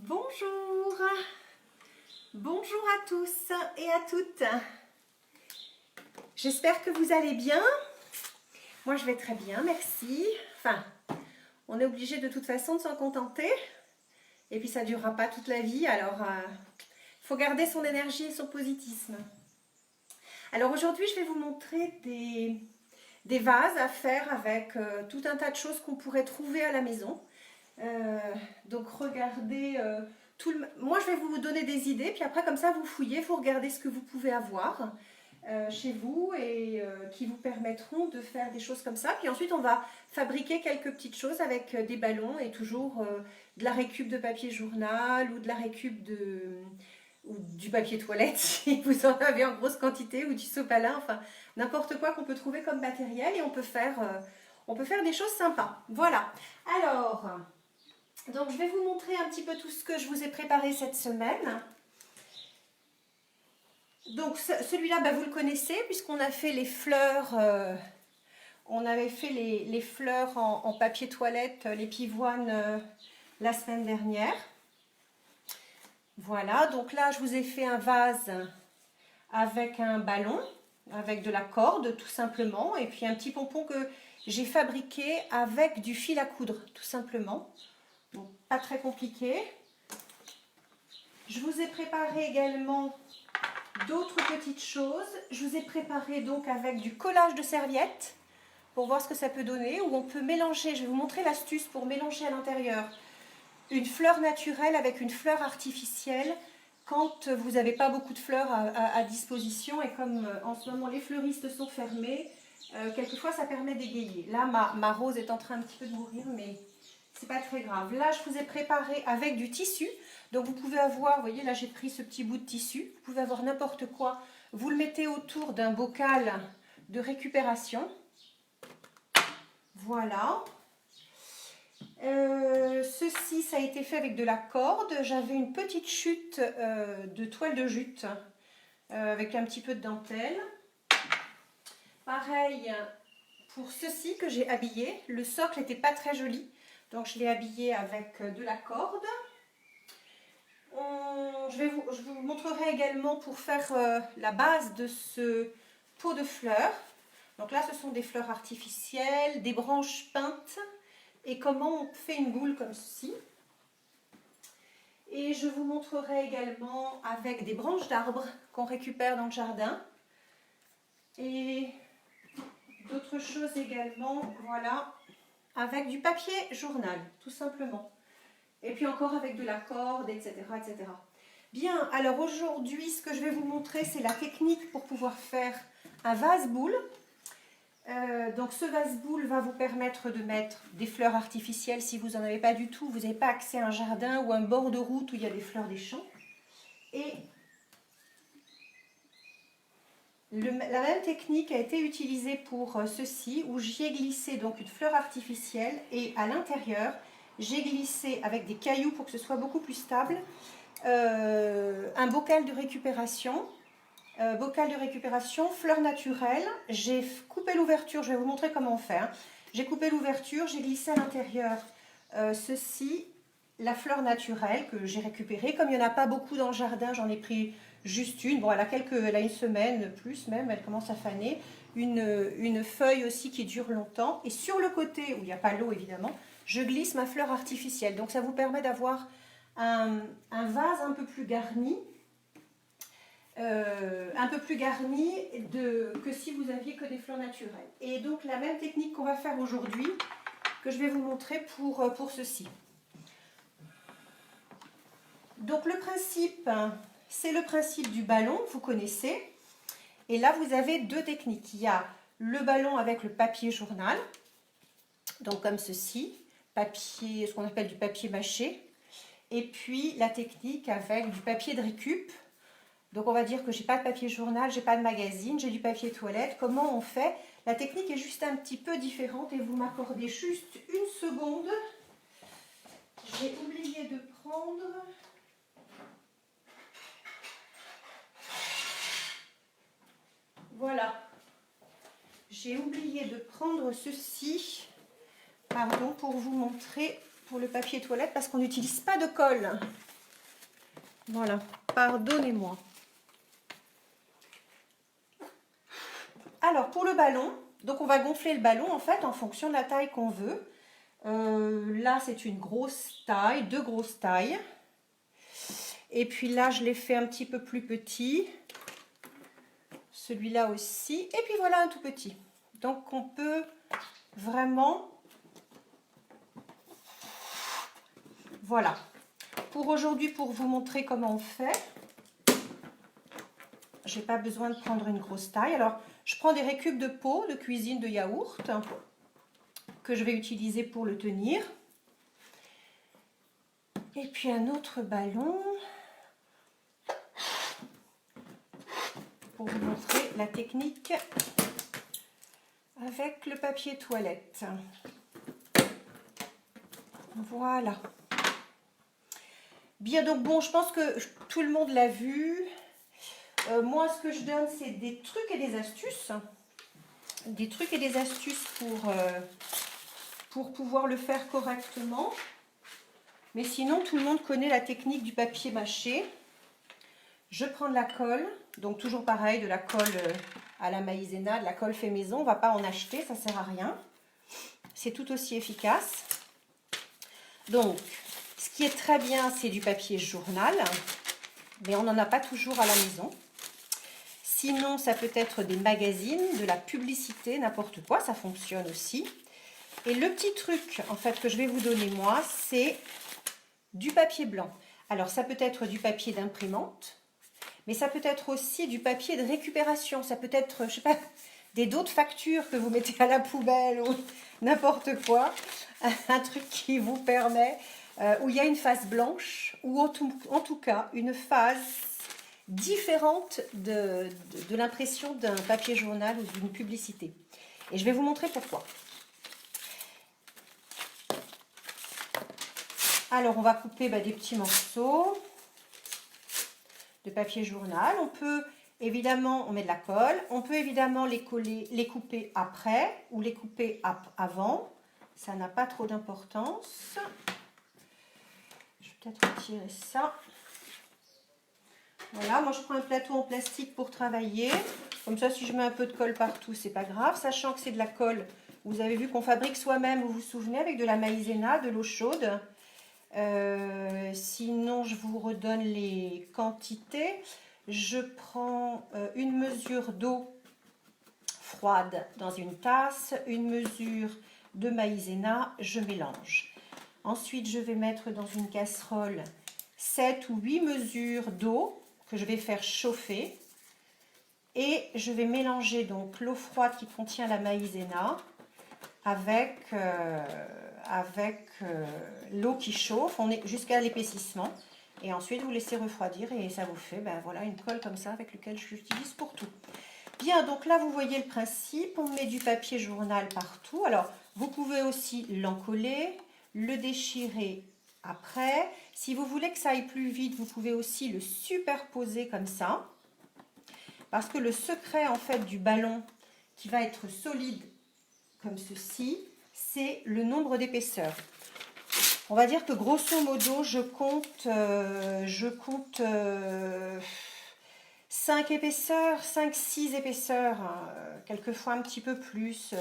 Bonjour, bonjour à tous et à toutes. J'espère que vous allez bien. Moi, je vais très bien, merci. Enfin, on est obligé de toute façon de s'en contenter. Et puis, ça ne durera pas toute la vie. Alors, il faut garder son énergie et son positivisme. Alors, aujourd'hui, je vais vous montrer des vases à faire avec tout un tas de choses qu'on pourrait trouver à la maison. Donc regardez moi je vais vous donner des idées, puis après comme ça vous fouillez, vous regardez ce que vous pouvez avoir chez vous et qui vous permettront de faire des choses comme ça. Puis ensuite on va fabriquer quelques petites choses avec des ballons et toujours de la récup de papier journal ou de la récup ou du papier toilette si vous en avez en grosse quantité, ou du sopalin, enfin n'importe quoi qu'on peut trouver comme matériel, et on peut faire des choses sympas. Voilà, alors donc je vais vous montrer un petit peu tout ce que je vous ai préparé cette semaine. Donc celui-là, vous le connaissez puisqu'on a fait les fleurs, on avait fait les fleurs en papier toilette, les pivoines la semaine dernière. Voilà, donc là je vous ai fait un vase avec un ballon, avec de la corde tout simplement, et puis un petit pompon que j'ai fabriqué avec du fil à coudre tout simplement. Donc, pas très compliqué. Je vous ai préparé également d'autres petites choses. Je vous ai préparé donc avec du collage de serviettes pour voir ce que ça peut donner, où on peut mélanger, je vais vous montrer l'astuce pour mélanger à l'intérieur une fleur naturelle avec une fleur artificielle quand vous n'avez pas beaucoup de fleurs à disposition, et comme en ce moment les fleuristes sont fermés, quelquefois ça permet d'égayer. Là ma rose est en train un petit peu de mourir, mais c'est pas très grave. Là, je vous ai préparé avec du tissu. Donc, vous pouvez avoir, vous voyez, là, j'ai pris ce petit bout de tissu. Vous pouvez avoir n'importe quoi. Vous le mettez autour d'un bocal de récupération. Voilà. Ceci, ça a été fait avec de la corde. J'avais une petite chute de toile de jute avec un petit peu de dentelle. Pareil pour ceci que j'ai habillé. Le socle n'était pas très joli. Donc je l'ai habillé avec de la corde. Je vous montrerai également pour faire la base de ce pot de fleurs. Donc là ce sont des fleurs artificielles, des branches peintes, et comment on fait une boule comme ceci. Et je vous montrerai également avec des branches d'arbres qu'on récupère dans le jardin. Et d'autres choses également, voilà, avec du papier journal, tout simplement. Et puis encore avec de la corde, etc., etc. Bien, alors aujourd'hui, ce que je vais vous montrer, c'est la technique pour pouvoir faire un vase-boule. Donc ce vase-boule va vous permettre de mettre des fleurs artificielles si vous n'en avez pas du tout, vous n'avez pas accès à un jardin ou un bord de route où il y a des fleurs des champs. Et la même technique a été utilisée pour ceci, où j'y ai glissé donc une fleur artificielle, et à l'intérieur, j'ai glissé avec des cailloux pour que ce soit beaucoup plus stable, un bocal de récupération, fleurs naturelles. J'ai coupé l'ouverture, je vais vous montrer comment on fait. J'ai coupé l'ouverture, j'ai glissé à l'intérieur ceci, la fleur naturelle que j'ai récupérée. Comme il n'y en a pas beaucoup dans le jardin, j'en ai pris juste une. Bon, elle a une semaine, plus même, elle commence à faner. Une feuille aussi qui dure longtemps. Et sur le côté, où il n'y a pas l'eau évidemment, je glisse ma fleur artificielle. Donc ça vous permet d'avoir un vase un peu plus garni. Que si vous aviez que des fleurs naturelles. Et donc la même technique qu'on va faire aujourd'hui, que je vais vous montrer pour ceci. Donc le principe, c'est le principe du ballon, vous connaissez. Et là vous avez deux techniques. Il y a le ballon avec le papier journal, donc comme ceci, ce qu'on appelle du papier mâché. Et puis la technique avec du papier de récup. Donc on va dire que j'ai pas de papier journal, j'ai pas de magazine, j'ai du papier toilette. Comment on fait? La technique est juste un petit peu différente, et vous m'accordez juste une seconde. J'ai oublié de prendre... Voilà. J'ai oublié de prendre ceci, pardon, pour vous montrer pour le papier toilette, parce qu'on n'utilise pas de colle. Voilà, pardonnez-moi. Alors, pour le ballon, donc on va gonfler le ballon en fait en fonction de la taille qu'on veut. Là, c'est une grosse taille, 2 grosses tailles. Et puis là, je l'ai fait un petit peu plus petit. Celui-là aussi. Et puis voilà un tout petit. Donc, on peut vraiment... Voilà. Pour aujourd'hui, pour vous montrer comment on fait, j'ai pas besoin de prendre une grosse taille. Alors, je prends des récup de pot de cuisine de yaourt que je vais utiliser pour le tenir. Et puis un autre ballon pour vous montrer la technique avec le papier toilette. Voilà. Bien, donc bon, je pense que tout le monde l'a vu. Moi, ce que je donne, c'est des trucs et des astuces. Des trucs et des astuces pour pouvoir le faire correctement. Mais sinon, tout le monde connaît la technique du papier mâché. Je prends de la colle, donc toujours pareil, de la colle à la maïzena, de la colle fait maison. On ne va pas en acheter, ça ne sert à rien. C'est tout aussi efficace. Donc, ce qui est très bien, c'est du papier journal, mais on n'en a pas toujours à la maison. Sinon, ça peut être des magazines, de la publicité, n'importe quoi, ça fonctionne aussi. Et le petit truc, en fait, que je vais vous donner, moi, c'est du papier blanc. Alors, ça peut être du papier d'imprimante, mais ça peut être aussi du papier de récupération. Ça peut être, je sais pas, des dos de facture que vous mettez à la poubelle ou n'importe quoi. Un truc qui vous permet, où il y a une face blanche, ou en tout cas, une face différente de l'impression d'un papier journal ou d'une publicité. Et je vais vous montrer pourquoi. Alors, on va couper des petits morceaux de papier journal. On peut évidemment, on met de la colle. On peut évidemment les coller, les couper après ou les couper avant. Ça n'a pas trop d'importance. Je vais peut-être retirer ça. Voilà, moi je prends un plateau en plastique pour travailler. Comme ça, si je mets un peu de colle partout, c'est pas grave. Sachant que c'est de la colle, vous avez vu qu'on fabrique soi-même, vous vous souvenez, avec de la maïzena, de l'eau chaude. Sinon, je vous redonne les quantités. Je prends une mesure d'eau froide dans une tasse, une mesure de maïzena, je mélange. Ensuite, je vais mettre dans une casserole 7 ou 8 mesures d'eau que je vais faire chauffer. Et je vais mélanger donc l'eau froide qui contient la maïzena avec l'eau qui chauffe, on est jusqu'à l'épaississement. Et ensuite, vous laissez refroidir et ça vous fait voilà, une colle comme ça avec laquelle j'utilise pour tout. Bien, donc là, vous voyez le principe. On met du papier journal partout. Alors, vous pouvez aussi l'encoller, le déchirer après. Si vous voulez que ça aille plus vite, vous pouvez aussi le superposer comme ça. Parce que le secret, en fait, du ballon qui va être solide comme ceci, c'est le nombre d'épaisseurs. On va dire que grosso modo, je compte 5 épaisseurs, 5-6 épaisseurs, quelquefois un petit peu plus. De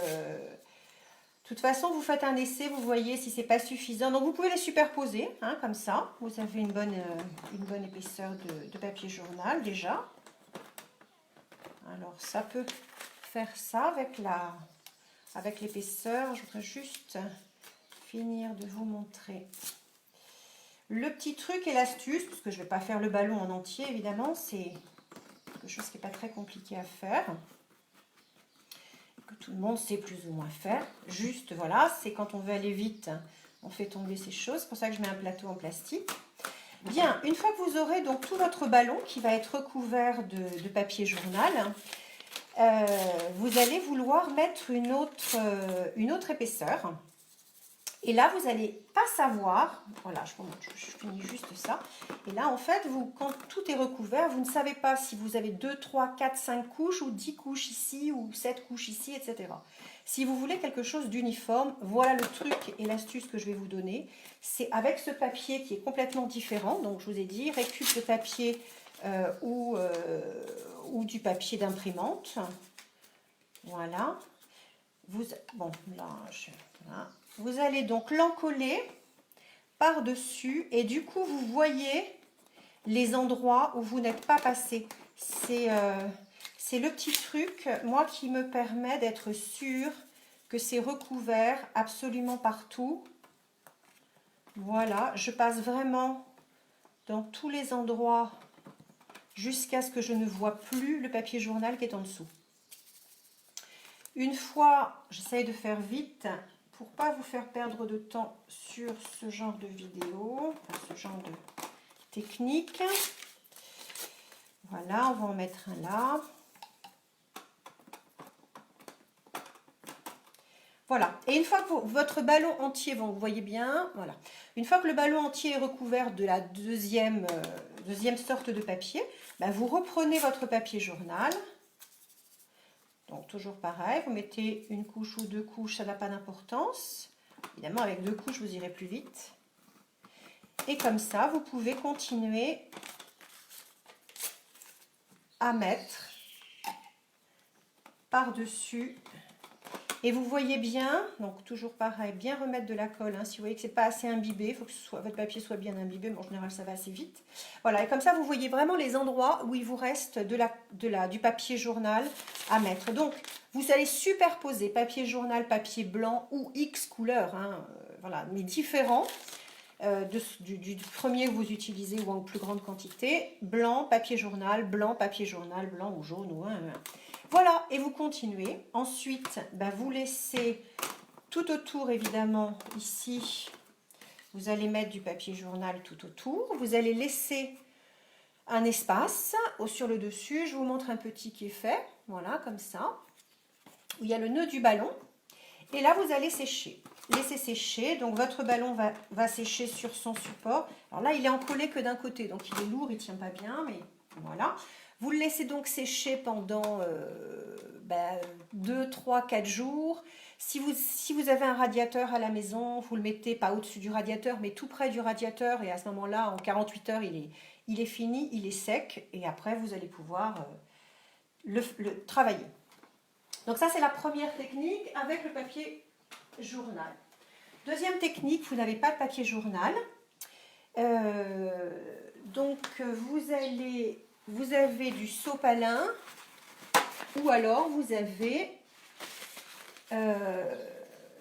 toute façon, vous faites un essai, vous voyez si c'est pas suffisant. Donc vous pouvez les superposer, comme ça. Vous avez une bonne épaisseur de papier journal déjà. Alors ça peut faire ça avec l'épaisseur. Je voudrais juste finir de vous montrer le petit truc et l'astuce, parce que je ne vais pas faire le ballon en entier évidemment, c'est quelque chose qui n'est pas très compliqué à faire, que tout le monde sait plus ou moins faire. Juste voilà, c'est quand on veut aller vite, on fait tomber ces choses, c'est pour ça que je mets un plateau en plastique. Bien, une fois que vous aurez donc tout votre ballon qui va être recouvert de papier journal, vous allez vouloir mettre une autre épaisseur. Et là, vous n'allez pas savoir, voilà, je finis juste ça. Et là, en fait, quand tout est recouvert, vous ne savez pas si vous avez 2, 3, 4, 5 couches ou 10 couches ici ou 7 couches ici, etc. Si vous voulez quelque chose d'uniforme, voilà le truc et l'astuce que je vais vous donner. C'est avec ce papier qui est complètement différent. Donc je vous ai dit, récup de papier ou du papier d'imprimante. Voilà. Voilà. Vous allez donc l'encoller par-dessus et du coup vous voyez les endroits où vous n'êtes pas passé. C'est le petit truc, moi, qui me permet d'être sûre que c'est recouvert absolument partout. Voilà, je passe vraiment dans tous les endroits jusqu'à ce que je ne vois plus le papier journal qui est en dessous. Une fois, j'essaye de faire vite pour pas vous faire perdre de temps sur ce genre de vidéo, ce genre de technique. Voilà, on va en mettre un là. Voilà, et une fois que votre ballon entier, bon, vous voyez bien, voilà. Une fois que le ballon entier est recouvert de la deuxième sorte de papier, ben vous reprenez votre papier journal. Donc toujours pareil, vous mettez une couche ou deux couches, ça n'a pas d'importance. Évidemment, avec deux couches, vous irez plus vite. Et comme ça, vous pouvez continuer à mettre par-dessus. Et vous voyez bien, donc toujours pareil, bien remettre de la colle. Hein, si vous voyez que c'est pas assez imbibé, il faut que votre papier soit bien imbibé. Bon, en général, ça va assez vite. Voilà, et comme ça, vous voyez vraiment les endroits où il vous reste du papier journal à mettre. Donc, vous allez superposer papier journal, papier blanc ou X couleurs, hein, voilà, mais différents. Du premier que vous utilisez ou en plus grande quantité, blanc, papier journal, blanc ou jaune ou voilà, et vous continuez. Ensuite, vous laissez tout autour, évidemment, ici, vous allez mettre du papier journal tout autour. Vous allez laisser un espace sur le dessus. Je vous montre un petit qui est fait, voilà, comme ça, où il y a le nœud du ballon. Et là, vous allez sécher. Laissez sécher, donc votre ballon va sécher sur son support. Alors là, il est encollé que d'un côté, donc il est lourd, il ne tient pas bien, mais voilà. Vous le laissez donc sécher pendant 2, 3, 4 jours. Si vous avez un radiateur à la maison, vous le mettez pas au-dessus du radiateur, mais tout près du radiateur. Et à ce moment-là, en 48 heures, il est fini, il est sec. Et après, vous allez pouvoir le travailler. Donc ça, c'est la première technique avec le papier journal. Deuxième technique, vous n'avez pas de papier journal. Donc, vous avez du sopalin ou alors vous avez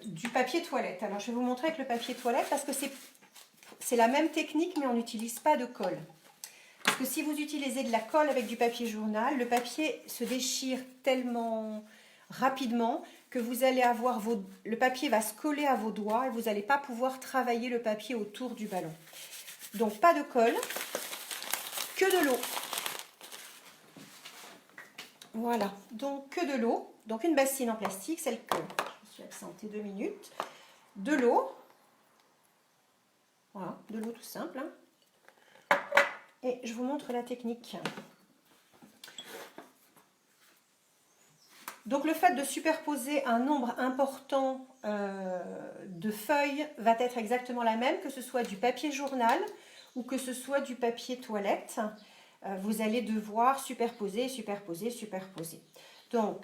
du papier toilette. Alors, je vais vous montrer avec le papier toilette parce que c'est la même technique, mais on n'utilise pas de colle. Parce que si vous utilisez de la colle avec du papier journal, le papier se déchire tellement rapidement que vous allez avoir le papier va se coller à vos doigts et vous n'allez pas pouvoir travailler le papier autour du ballon. Donc pas de colle, que de l'eau. Voilà, donc que de l'eau. Donc une bassine en plastique, celle que je me suis absentée 2 minutes. De l'eau. Voilà, de l'eau tout simple. Hein. Et je vous montre la technique. Donc le fait de superposer un nombre important de feuilles va être exactement la même, que ce soit du papier journal ou que ce soit du papier toilette. Vous allez devoir superposer, superposer, superposer. Donc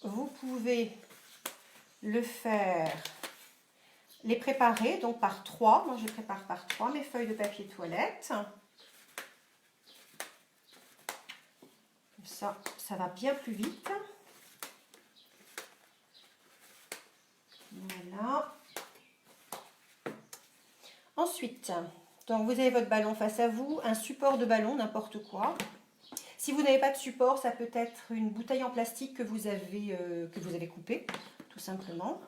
vous pouvez le faire, les préparer donc par 3. Moi je prépare par 3 mes feuilles de papier toilette. Ça va bien plus vite. Voilà. Ensuite, donc vous avez votre ballon face à vous, un support de ballon, n'importe quoi. Si vous n'avez pas de support, ça peut être une bouteille en plastique que vous avez coupée, tout simplement.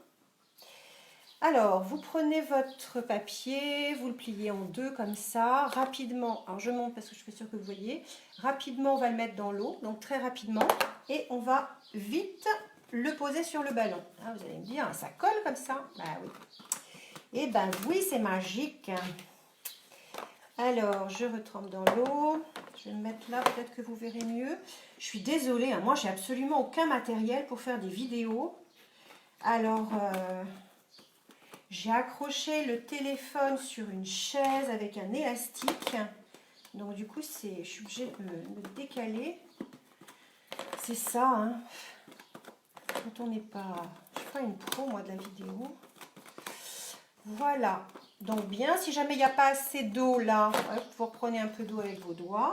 Alors, vous prenez votre papier, vous le pliez en deux comme ça, rapidement. Alors, je monte parce que je suis sûre que vous voyez. Rapidement, on va le mettre dans l'eau, donc très rapidement. Et on va vite le poser sur le ballon. Ah, vous allez me dire, ça colle comme ça? Bah oui. Eh ben oui, c'est magique. Alors, je retrempe dans l'eau. Je vais me mettre là, peut-être que vous verrez mieux. Je suis désolée, hein, moi, j'ai absolument aucun matériel pour faire des vidéos Alors, j'ai accroché le téléphone sur une chaise avec un élastique. Donc du coup, je suis obligée de me décaler. C'est ça, hein. Quand on n'est pas... Je suis pas une pro, moi, de la vidéo. Voilà. Donc bien, si jamais il n'y a pas assez d'eau là, vous reprenez un peu d'eau avec vos doigts.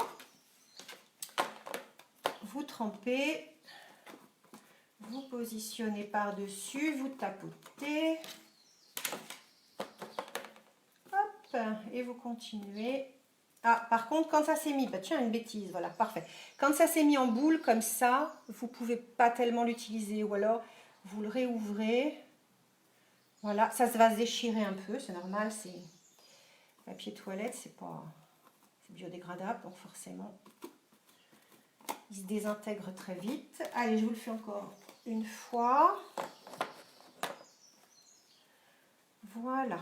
Vous trempez. Vous positionnez par-dessus. Vous tapotez. Hop. Et vous continuez. Ah, par contre, quand ça s'est mis, bah tiens, une bêtise, voilà, parfait. Quand ça s'est mis en boule comme ça, vous ne pouvez pas tellement l'utiliser, ou alors vous le réouvrez. Voilà, ça va se déchirer un peu, c'est normal, c'est papier toilette, c'est biodégradable, donc forcément, il se désintègre très vite. Allez, je vous le fais encore une fois. Voilà.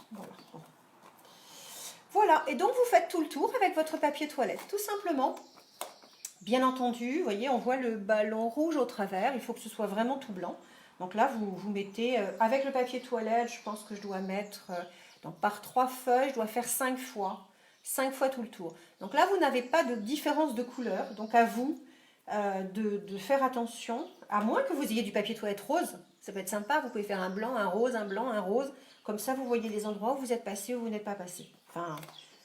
Voilà, bon. Voilà, et donc vous faites tout le tour avec votre papier toilette, tout simplement. Bien entendu, vous voyez, on voit le ballon rouge au travers, il faut que ce soit vraiment tout blanc. Donc là, vous mettez, avec le papier toilette, je pense que je dois mettre, donc par 3 feuilles, je dois faire 5 fois. 5 fois tout le tour. Donc là, vous n'avez pas de différence de couleur, donc à vous de faire attention, à moins que vous ayez du papier toilette rose, ça peut être sympa, vous pouvez faire un blanc, un rose, un blanc, un rose, comme ça vous voyez les endroits où vous êtes passé ou vous n'êtes pas passé. Enfin,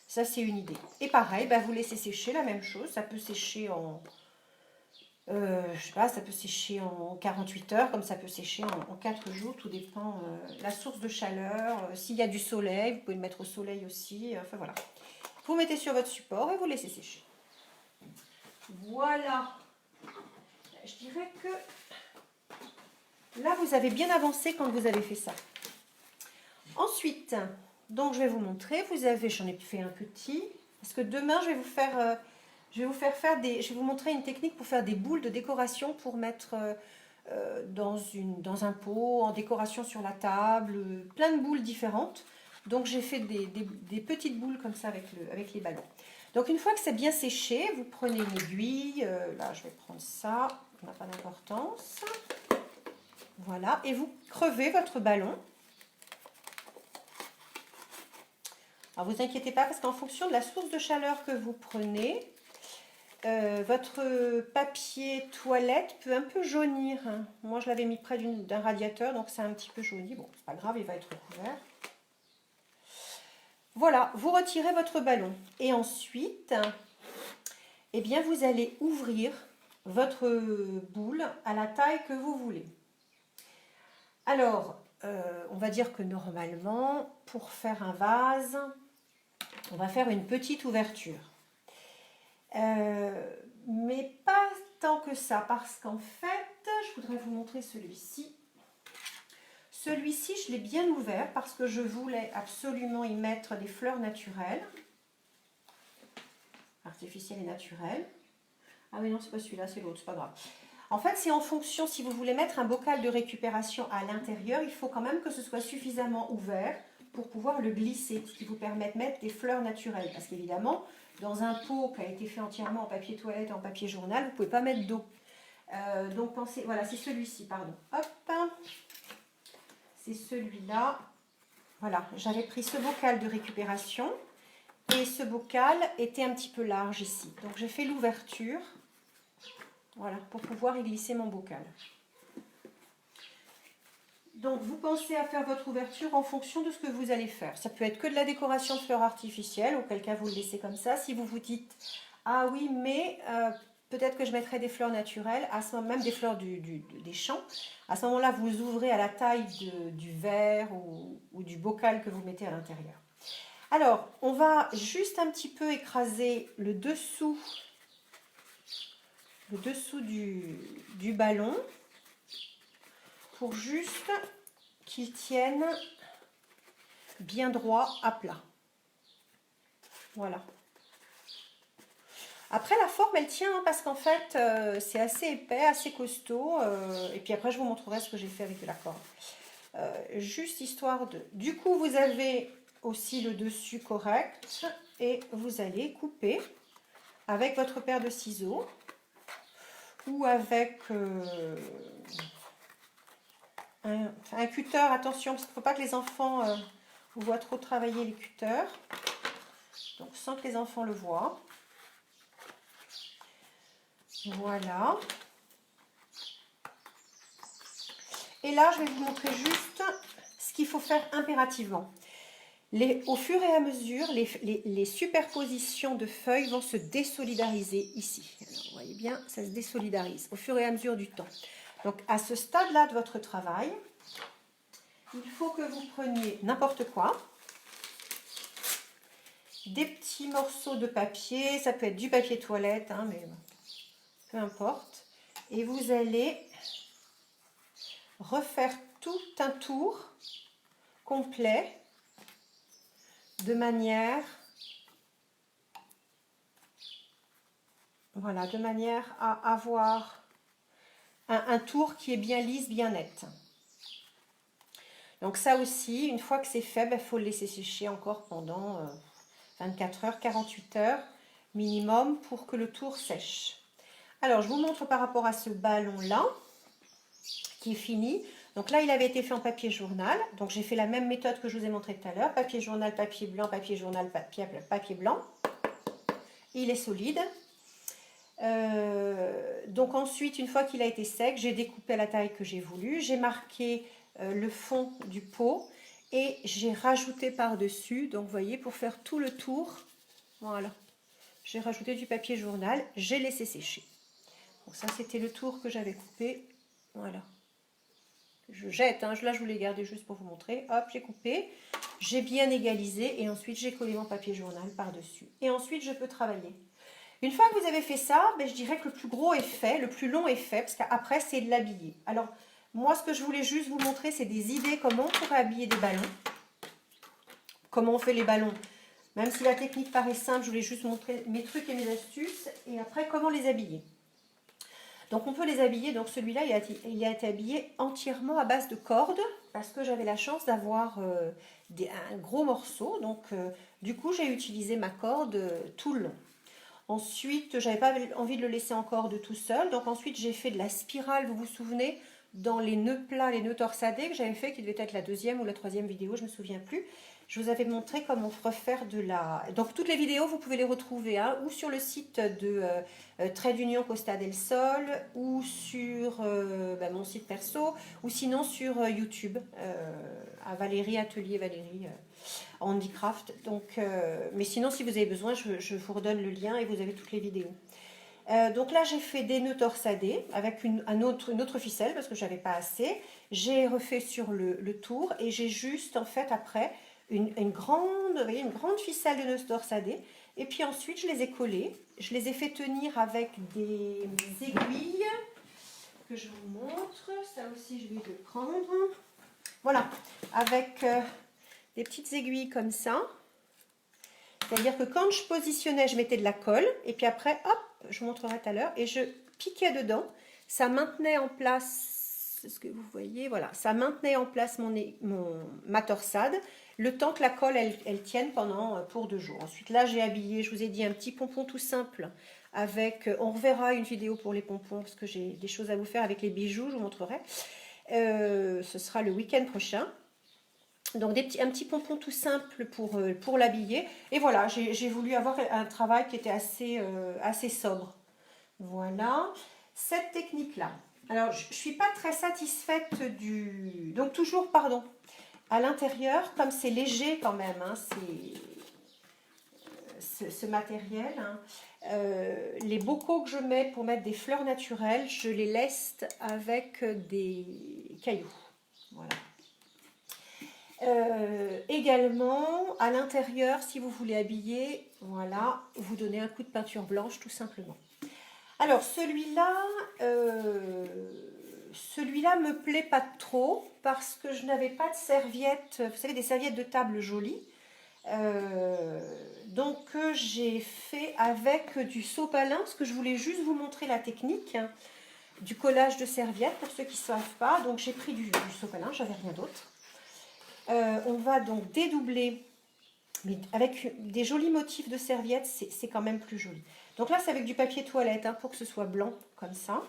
ça c'est une idée. Et pareil, bah, vous laissez sécher la même chose, ça peut sécher en... je sais pas, ça peut sécher en 48 heures, comme ça peut sécher en 4 jours, tout dépend la source de chaleur. S'il y a du soleil, vous pouvez le mettre au soleil aussi, enfin voilà. Vous mettez sur votre support et vous laissez sécher. Voilà. Je dirais que là, vous avez bien avancé quand vous avez fait ça. Ensuite, donc je vais vous montrer, j'en ai fait un petit, parce que demain, je vais vous montrer une technique pour faire des boules de décoration pour mettre dans un pot, en décoration sur la table, plein de boules différentes. Donc j'ai fait des petites boules comme ça avec les ballons. Donc une fois que c'est bien séché, vous prenez une aiguille, là je vais prendre ça, ça n'a pas d'importance. Voilà, et vous crevez votre ballon. Alors vous inquiétez pas parce qu'en fonction de la source de chaleur que vous prenez, votre papier toilette peut un peu jaunir. Moi je l'avais mis près d'un radiateur, donc c'est un petit peu jauni. Bon, c'est pas grave, il va être couvert. Voilà, vous retirez votre ballon. Et ensuite, eh bien, vous allez ouvrir votre boule à la taille que vous voulez. Alors, on va dire que normalement, pour faire un vase, on va faire une petite ouverture. Mais pas tant que ça, parce qu'en fait, je voudrais vous montrer celui-ci. Celui-ci, je l'ai bien ouvert parce que je voulais absolument y mettre des fleurs naturelles. Artificielles et naturelles. Ah oui, non, c'est pas celui-là, c'est l'autre, c'est pas grave. En fait, c'est en fonction, si vous voulez mettre un bocal de récupération à l'intérieur, il faut quand même que ce soit suffisamment ouvert pour pouvoir le glisser, ce qui vous permet de mettre des fleurs naturelles. Parce qu'évidemment, dans un pot qui a été fait entièrement en papier toilette, en papier journal, vous ne pouvez pas mettre d'eau. Donc pensez, voilà, c'est celui-ci, pardon. Hop, c'est celui-là. Voilà, j'avais pris ce bocal de récupération et ce bocal était un petit peu large ici. Donc j'ai fait l'ouverture, voilà, pour pouvoir y glisser mon bocal. Donc vous pensez à faire votre ouverture en fonction de ce que vous allez faire. Ça peut être que de la décoration de fleurs artificielles, auquel cas vous le laissez comme ça. Si vous vous dites, ah oui, mais peut-être que je mettrai des fleurs naturelles, à ce moment, même des fleurs des champs. À ce moment-là, vous ouvrez à la taille du verre ou du bocal que vous mettez à l'intérieur. Alors, on va juste un petit peu écraser le dessous du ballon pour juste qu'il tienne bien droit à plat. Voilà. Après, la forme, elle tient parce qu'en fait, c'est assez épais, assez costaud. Et puis après, je vous montrerai ce que j'ai fait avec la corde. Juste histoire de... Du coup, vous avez aussi le dessus correct et vous allez couper avec votre paire de ciseaux. ou avec un cutter. Attention, parce qu'il ne faut pas que les enfants vous voient trop travailler les cutters. Donc sans que les enfants le voient. Voilà. Et là, je vais vous montrer juste ce qu'il faut faire impérativement. Au fur et à mesure, les superpositions de feuilles vont se désolidariser ici. Alors, vous voyez bien, ça se désolidarise au fur et à mesure du temps. Donc, à ce stade-là de votre travail, il faut que vous preniez n'importe quoi, des petits morceaux de papier, ça peut être du papier toilette, hein, mais peu importe, et vous allez refaire tout un tour complet de manière, voilà, de manière à avoir un tour qui est bien lisse, bien net. Donc ça aussi, une fois que c'est fait, il faut le laisser sécher encore pendant 24 heures, 48 heures minimum pour que le tour sèche. Alors, je vous montre par rapport à ce ballon-là, qui est fini. Donc là, il avait été fait en papier journal. Donc j'ai fait la même méthode que je vous ai montré tout à l'heure. Papier journal, papier blanc, papier journal, papier blanc. Il est solide. Donc ensuite, une fois qu'il a été sec, j'ai découpé à la taille que j'ai voulu. J'ai marqué le fond du pot et j'ai rajouté par-dessus. Donc vous voyez, pour faire tout le tour, voilà. J'ai rajouté du papier journal. J'ai laissé sécher. Donc ça, c'était le tour que j'avais coupé. Voilà. Je jette, hein. Là je vous l'ai gardé juste pour vous montrer. Hop, j'ai coupé, j'ai bien égalisé et ensuite j'ai collé mon papier journal par-dessus. Et ensuite je peux travailler. Une fois que vous avez fait ça, je dirais que le plus gros est fait, le plus long est fait, parce qu'après c'est de l'habiller. Alors moi ce que je voulais juste vous montrer, c'est des idées comment on pourrait habiller des ballons. Comment on fait les ballons. Même si la technique paraît simple, je voulais juste montrer mes trucs et mes astuces. Et après comment les habiller. Donc on peut les habiller, donc celui-là il a été habillé entièrement à base de cordes parce que j'avais la chance d'avoir un gros morceau, donc du coup j'ai utilisé ma corde tout le long. Ensuite, j'avais pas envie de le laisser en corde tout seul, donc ensuite j'ai fait de la spirale, vous vous souvenez, dans les nœuds plats, les nœuds torsadés que j'avais fait, qui devait être la deuxième ou la troisième vidéo, je ne me souviens plus. Je vous avais montré comment refaire de la... Donc toutes les vidéos, vous pouvez les retrouver hein, ou sur le site de Trait d'Union Costa del Sol ou sur mon site perso ou sinon sur YouTube à Valérie Atelier Valérie Handicraft. Donc, mais sinon, si vous avez besoin, je vous redonne le lien et vous avez toutes les vidéos. Donc là, j'ai fait des nœuds torsadés avec une autre ficelle parce que je n'avais pas assez. J'ai refait sur le tour et j'ai juste, en fait, après, une grande ficelle de nœuds torsadés. Et puis ensuite, je les ai collés. Je les ai fait tenir avec des aiguilles que je vous montre. Ça aussi, je vais le prendre. Voilà, avec des petites aiguilles comme ça. C'est-à-dire que quand je positionnais, je mettais de la colle. Et puis après, hop, je vous montrerai tout à l'heure. Et je piquais dedans. Ça maintenait en place, c'est ce que vous voyez, voilà. Ça maintenait en place ma torsade. Le temps que la colle, elle tienne pour 2 jours. Ensuite, là, j'ai habillé, je vous ai dit, un petit pompon tout simple. On reverra une vidéo pour les pompons, parce que j'ai des choses à vous faire avec les bijoux, je vous montrerai. Ce sera le week-end prochain. Donc un petit pompon tout simple pour l'habiller. Et voilà, j'ai voulu avoir un travail qui était assez sobre. Voilà, cette technique-là. Alors, je ne suis pas très satisfaite du... Donc toujours, pardon, à l'intérieur, comme c'est léger quand même, hein, ce matériel, hein, les bocaux que je mets pour mettre des fleurs naturelles, je les laisse avec des cailloux. Voilà. Également, à l'intérieur, si vous voulez habiller, voilà, vous donnez un coup de peinture blanche tout simplement. Alors celui-là me plaît pas trop parce que je n'avais pas de serviettes, vous savez, des serviettes de table jolies. Donc j'ai fait avec du sopalin, parce que je voulais juste vous montrer la technique hein, du collage de serviettes pour ceux qui ne savent pas. Donc j'ai pris du sopalin, j'avais rien d'autre. On va donc dédoubler, mais avec des jolis motifs de serviettes, c'est quand même plus joli. Donc là, c'est avec du papier toilette hein, pour que ce soit blanc comme ça.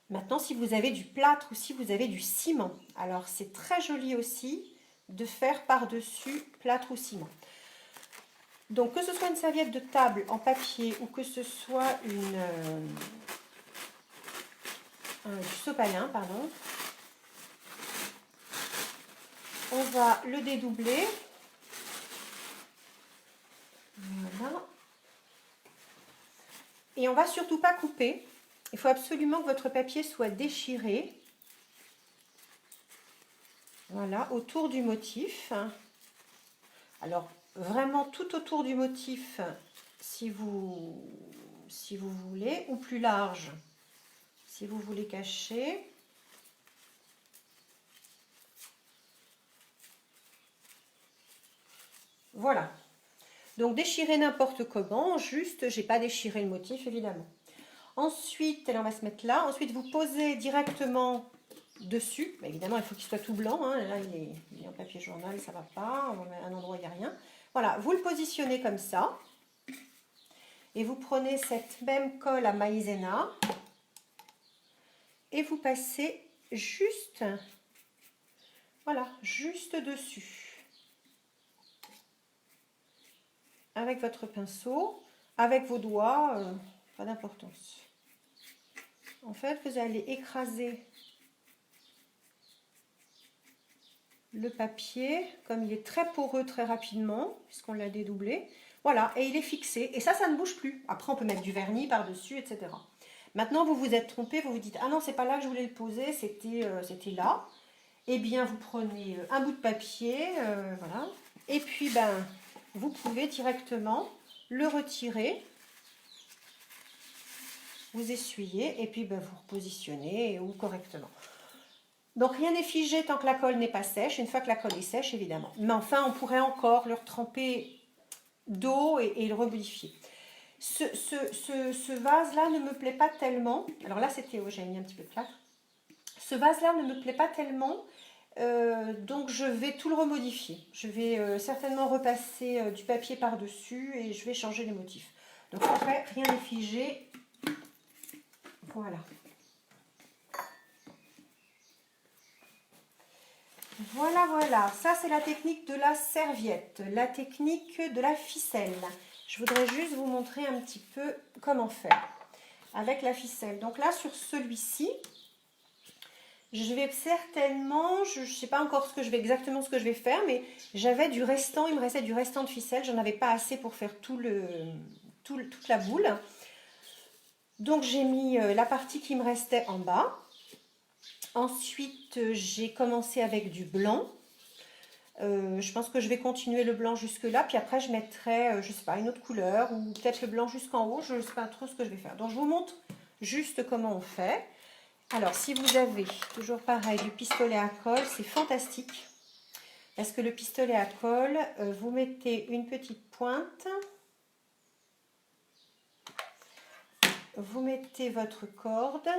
Maintenant, si vous avez du plâtre ou si vous avez du ciment, alors c'est très joli aussi de faire par-dessus plâtre ou ciment. Donc, que ce soit une serviette de table en papier ou que ce soit du sopalin, pardon, on va le dédoubler. Voilà. Et on va surtout pas couper. Il faut absolument que votre papier soit déchiré. Voilà, autour du motif. Alors, vraiment tout autour du motif, si vous voulez, ou plus large, si vous voulez cacher. Voilà. Donc, déchirer n'importe comment, juste, j'ai pas déchiré le motif, évidemment. Ensuite, on va se mettre là. Ensuite, vous posez directement dessus. Bah, évidemment, il faut qu'il soit tout blanc. Hein. Là, il est en papier journal, ça va pas. On va mettre un endroit où il n'y a rien. Voilà, vous le positionnez comme ça. Et vous prenez cette même colle à maïzena. Et vous passez juste, voilà, juste dessus. Avec votre pinceau, avec vos doigts, pas d'importance. En fait, vous allez écraser le papier, comme il est très poreux très rapidement, puisqu'on l'a dédoublé. Voilà, et il est fixé. Et ça ne bouge plus. Après, on peut mettre du vernis par-dessus, etc. Maintenant, vous vous êtes trompé, vous vous dites, ah non, c'est pas là que je voulais le poser, c'était là. Eh bien, vous prenez un bout de papier, voilà. Et puis, vous pouvez directement le retirer. Vous essuyez et puis vous repositionnez ou correctement. Donc rien n'est figé tant que la colle n'est pas sèche. Une fois que la colle est sèche, évidemment. Mais enfin, on pourrait encore le retremper d'eau et le remodifier. Ce vase-là ne me plaît pas tellement. Alors là, c'était... Oh, j'ai mis un petit peu de plâtre. Ce vase-là ne me plaît pas tellement. Donc je vais tout le remodifier. Je vais certainement repasser du papier par-dessus et je vais changer les motifs. Donc après, rien n'est figé. Voilà. Voilà, voilà. Ça, c'est la technique de la serviette. La technique de la ficelle. Je voudrais juste vous montrer un petit peu comment faire avec la ficelle. Donc là, sur celui-ci, je vais certainement, je ne sais pas encore exactement ce que je vais faire, mais j'avais du restant, il me restait du restant de ficelle. J'en avais pas assez pour faire toute la boule. Donc j'ai mis la partie qui me restait en bas. Ensuite, j'ai commencé avec du blanc. Je pense que je vais continuer le blanc jusque là, puis après je mettrai, je sais pas, une autre couleur, ou peut-être le blanc jusqu'en haut, je ne sais pas trop ce que je vais faire. Donc je vous montre juste comment on fait. Alors si vous avez, toujours pareil, du pistolet à colle, c'est fantastique. Parce que le pistolet à colle, vous mettez une petite pointe, vous mettez votre corde.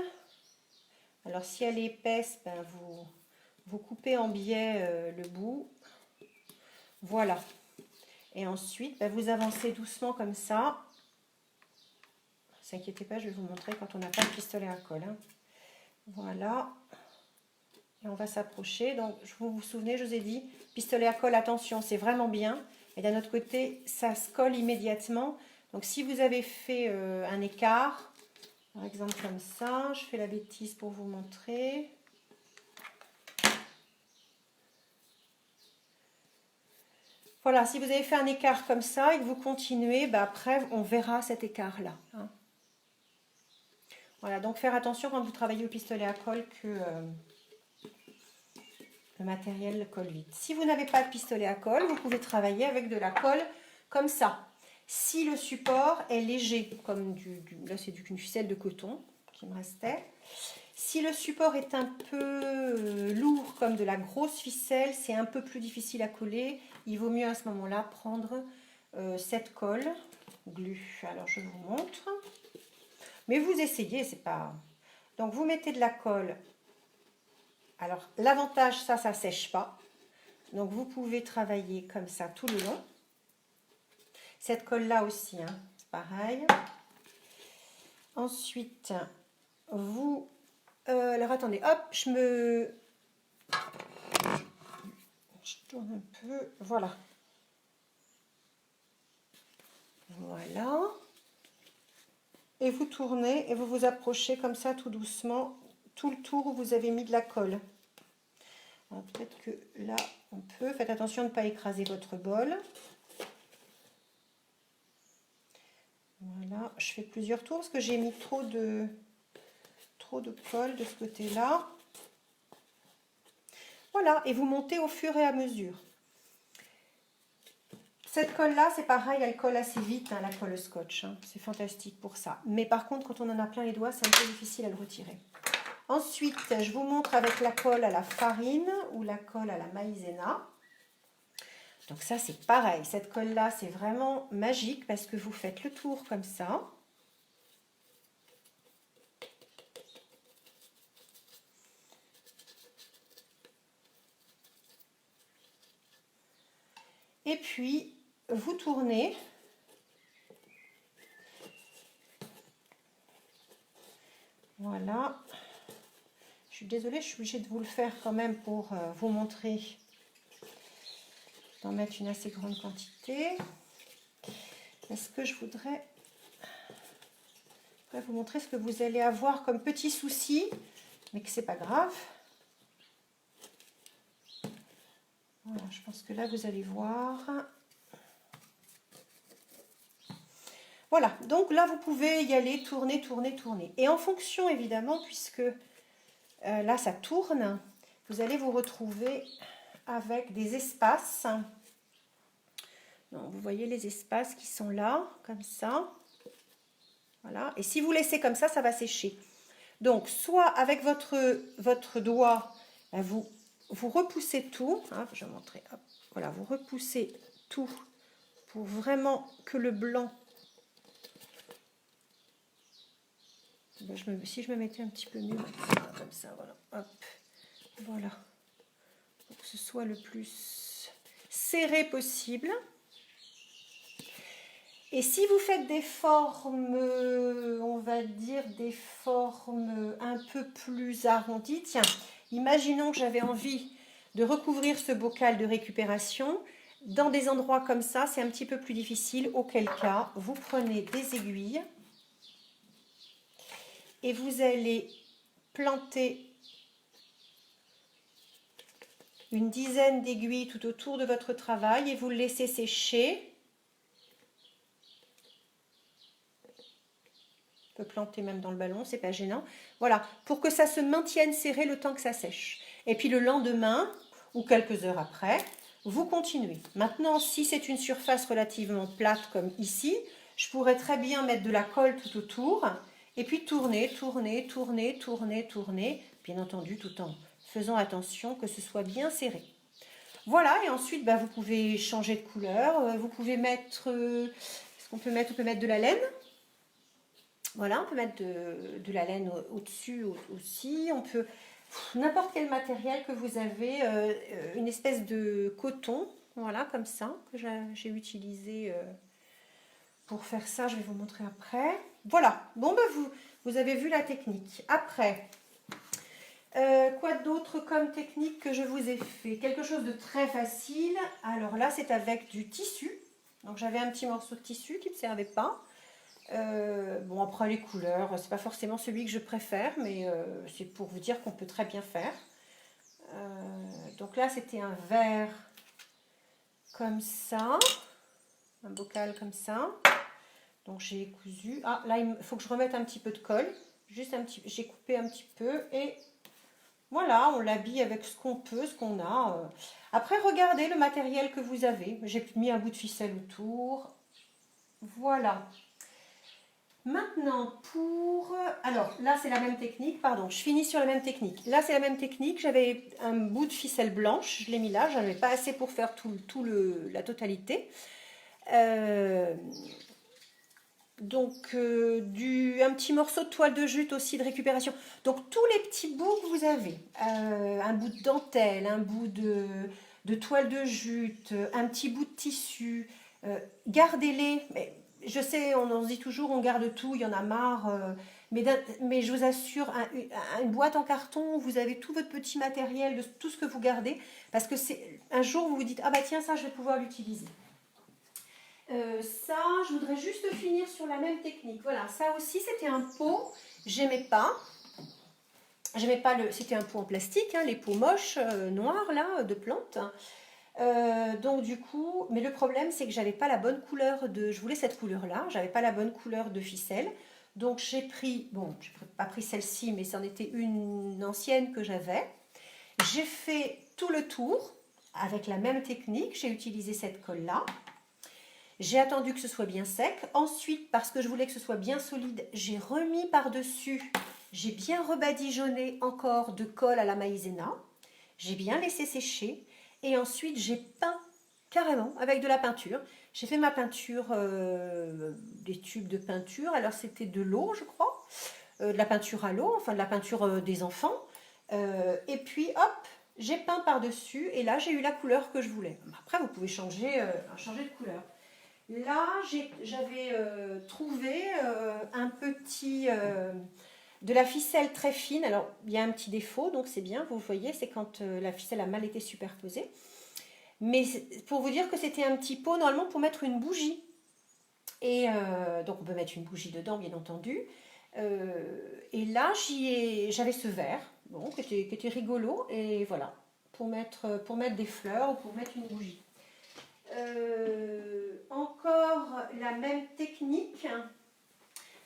Alors si elle est épaisse, vous coupez en biais le bout. Voilà. Et ensuite, vous avancez doucement comme ça. Ne vous inquiétez pas, je vais vous montrer quand on n'a pas de pistolet à colle. Hein. Voilà. Et on va s'approcher. Donc, vous vous souvenez, je vous ai dit, pistolet à colle, attention, c'est vraiment bien. Et d'un autre côté, ça se colle immédiatement. Donc, si vous avez fait un écart, par exemple comme ça, je fais la bêtise pour vous montrer. Voilà, si vous avez fait un écart comme ça et que vous continuez, après, on verra cet écart-là. Hein. Voilà, donc faire attention quand vous travaillez au pistolet à colle que le matériel colle vite. Si vous n'avez pas de pistolet à colle, vous pouvez travailler avec de la colle comme ça. Si le support est léger, comme là c'est une ficelle de coton qui me restait. Si le support est un peu lourd, comme de la grosse ficelle, c'est un peu plus difficile à coller. Il vaut mieux à ce moment-là prendre cette colle glu. Alors je vous montre. Mais vous essayez, c'est pas... Donc vous mettez de la colle. Alors l'avantage, ça sèche pas. Donc vous pouvez travailler comme ça tout le long. Cette colle là aussi, hein, pareil. Ensuite, vous... alors, attendez, hop, je tourne un peu, voilà. Voilà. Et vous tournez et vous vous approchez comme ça tout doucement, tout le tour où vous avez mis de la colle. Peut-être que là, on peut. Faites attention de ne pas écraser votre bol. Voilà, je fais plusieurs tours parce que j'ai mis trop de colle de ce côté-là. Voilà, et vous montez au fur et à mesure. Cette colle-là, c'est pareil, elle colle assez vite, hein, la colle scotch. Hein. C'est fantastique pour ça. Mais par contre, quand on en a plein les doigts, c'est un peu difficile à le retirer. Ensuite, je vous montre avec la colle à la farine ou la colle à la maïzena. Donc ça, c'est pareil. Cette colle-là, c'est vraiment magique parce que vous faites le tour comme ça. Et puis, vous tournez. Voilà. Je suis désolée, je suis obligée de vous le faire quand même pour vous montrer, d'en mettre une assez grande quantité. Est-ce que je voudrais vous montrer ce que vous allez avoir comme petit souci, mais que c'est pas grave. Voilà, je pense que là vous allez voir. Voilà, donc là vous pouvez y aller, tourner, tourner, tourner. Et en fonction évidemment, puisque là ça tourne, vous allez vous retrouver avec des espaces. Donc, vous voyez les espaces qui sont là, comme ça. Voilà, et si vous laissez comme ça va sécher. Donc, soit avec votre doigt, vous repoussez tout. Hein, je vais montrer. Hop, voilà, vous repoussez tout pour vraiment que le blanc... si je me mettais un petit peu mieux, comme ça, voilà. Hop, voilà. Pour que ce soit le plus serré possible. Et si vous faites des formes, on va dire des formes un peu plus arrondies, tiens, imaginons que j'avais envie de recouvrir ce bocal de récupération. Dans des endroits comme ça, c'est un petit peu plus difficile, auquel cas, vous prenez des aiguilles et vous allez planter une dizaine d'aiguilles tout autour de votre travail et vous le laissez sécher. On peut planter même dans le ballon, c'est pas gênant. Voilà, pour que ça se maintienne serré le temps que ça sèche. Et puis le lendemain, ou quelques heures après, vous continuez. Maintenant, si c'est une surface relativement plate comme ici, je pourrais très bien mettre de la colle tout autour, et puis tourner, tourner, tourner, tourner, tourner, bien entendu tout en faisant attention que ce soit bien serré. Voilà, et ensuite, vous pouvez changer de couleur, vous pouvez mettre, qu'est-ce qu'on peut mettre? On peut mettre de la laine. Voilà, on peut mettre de la laine au-dessus aussi. On peut, n'importe quel matériel que vous avez, une espèce de coton, voilà, comme ça, que j'ai utilisé pour faire ça. Je vais vous montrer après. Voilà, bon, vous avez vu la technique. Après, quoi d'autre comme technique que je vous ai fait? Quelque chose de très facile. Alors là, c'est avec du tissu. Donc j'avais un petit morceau de tissu qui ne me servait pas. Bon, après les couleurs, c'est pas forcément celui que je préfère, mais c'est pour vous dire qu'on peut très bien faire. Donc là, c'était un verre comme ça, un bocal comme ça. Donc j'ai cousu. Ah, là, il faut que je remette un petit peu de colle. Juste un petit, j'ai coupé un petit peu et voilà, on l'habille avec ce qu'on peut, ce qu'on a. Après, regardez le matériel que vous avez. J'ai mis un bout de ficelle autour. Voilà. Maintenant, alors là, c'est la même technique. Pardon, je finis sur la même technique. Là, c'est la même technique. J'avais un bout de ficelle blanche. Je l'ai mis là. J'en avais pas assez pour faire la totalité. Donc, un petit morceau de toile de jute aussi de récupération. Donc, tous les petits bouts que vous avez. Un bout de dentelle, un bout de toile de jute, un petit bout de tissu. Gardez-les. je sais, on se dit toujours, on garde tout, il y en a marre. Mais je vous assure, une boîte en carton, vous avez tout votre petit matériel, de tout ce que vous gardez. Parce que c'est un jour, vous vous dites, ah bah tiens, ça, je vais pouvoir l'utiliser. Ça, je voudrais juste finir sur la même technique. Voilà, ça aussi, c'était un pot. J'aimais pas. C'était un pot en plastique, hein, les pots moches, noirs, là, de plantes. Donc du coup, mais le problème c'est que j'avais pas la bonne couleur je voulais cette couleur là, j'avais pas la bonne couleur de ficelle, donc j'ai pris, bon, j'ai pas pris celle-ci, mais c'en était une ancienne que j'avais. J'ai fait tout le tour avec la même technique, j'ai utilisé cette colle là. J'ai attendu que ce soit bien sec. Ensuite, parce que je voulais que ce soit bien solide, j'ai remis par-dessus, j'ai bien rebadigeonné encore de colle à la maïzena. J'ai bien laissé sécher. Et ensuite, j'ai peint carrément avec de la peinture. J'ai fait ma peinture, des tubes de peinture. Alors, c'était de l'eau, je crois. De la peinture à l'eau, enfin de la peinture des enfants. Et puis, hop, j'ai peint par-dessus. Et là, j'ai eu la couleur que je voulais. Après, vous pouvez changer de couleur. Là, j'avais trouvé un petit... de la ficelle très fine. Alors, il y a un petit défaut, donc c'est bien, vous voyez, c'est quand la ficelle a mal été superposée. Mais pour vous dire que c'était un petit pot, normalement, pour mettre une bougie. Et donc, on peut mettre une bougie dedans, bien entendu. Et là, j'avais ce verre, bon, qui était rigolo. Et voilà, pour mettre des fleurs ou pour mettre une bougie. Encore la même technique.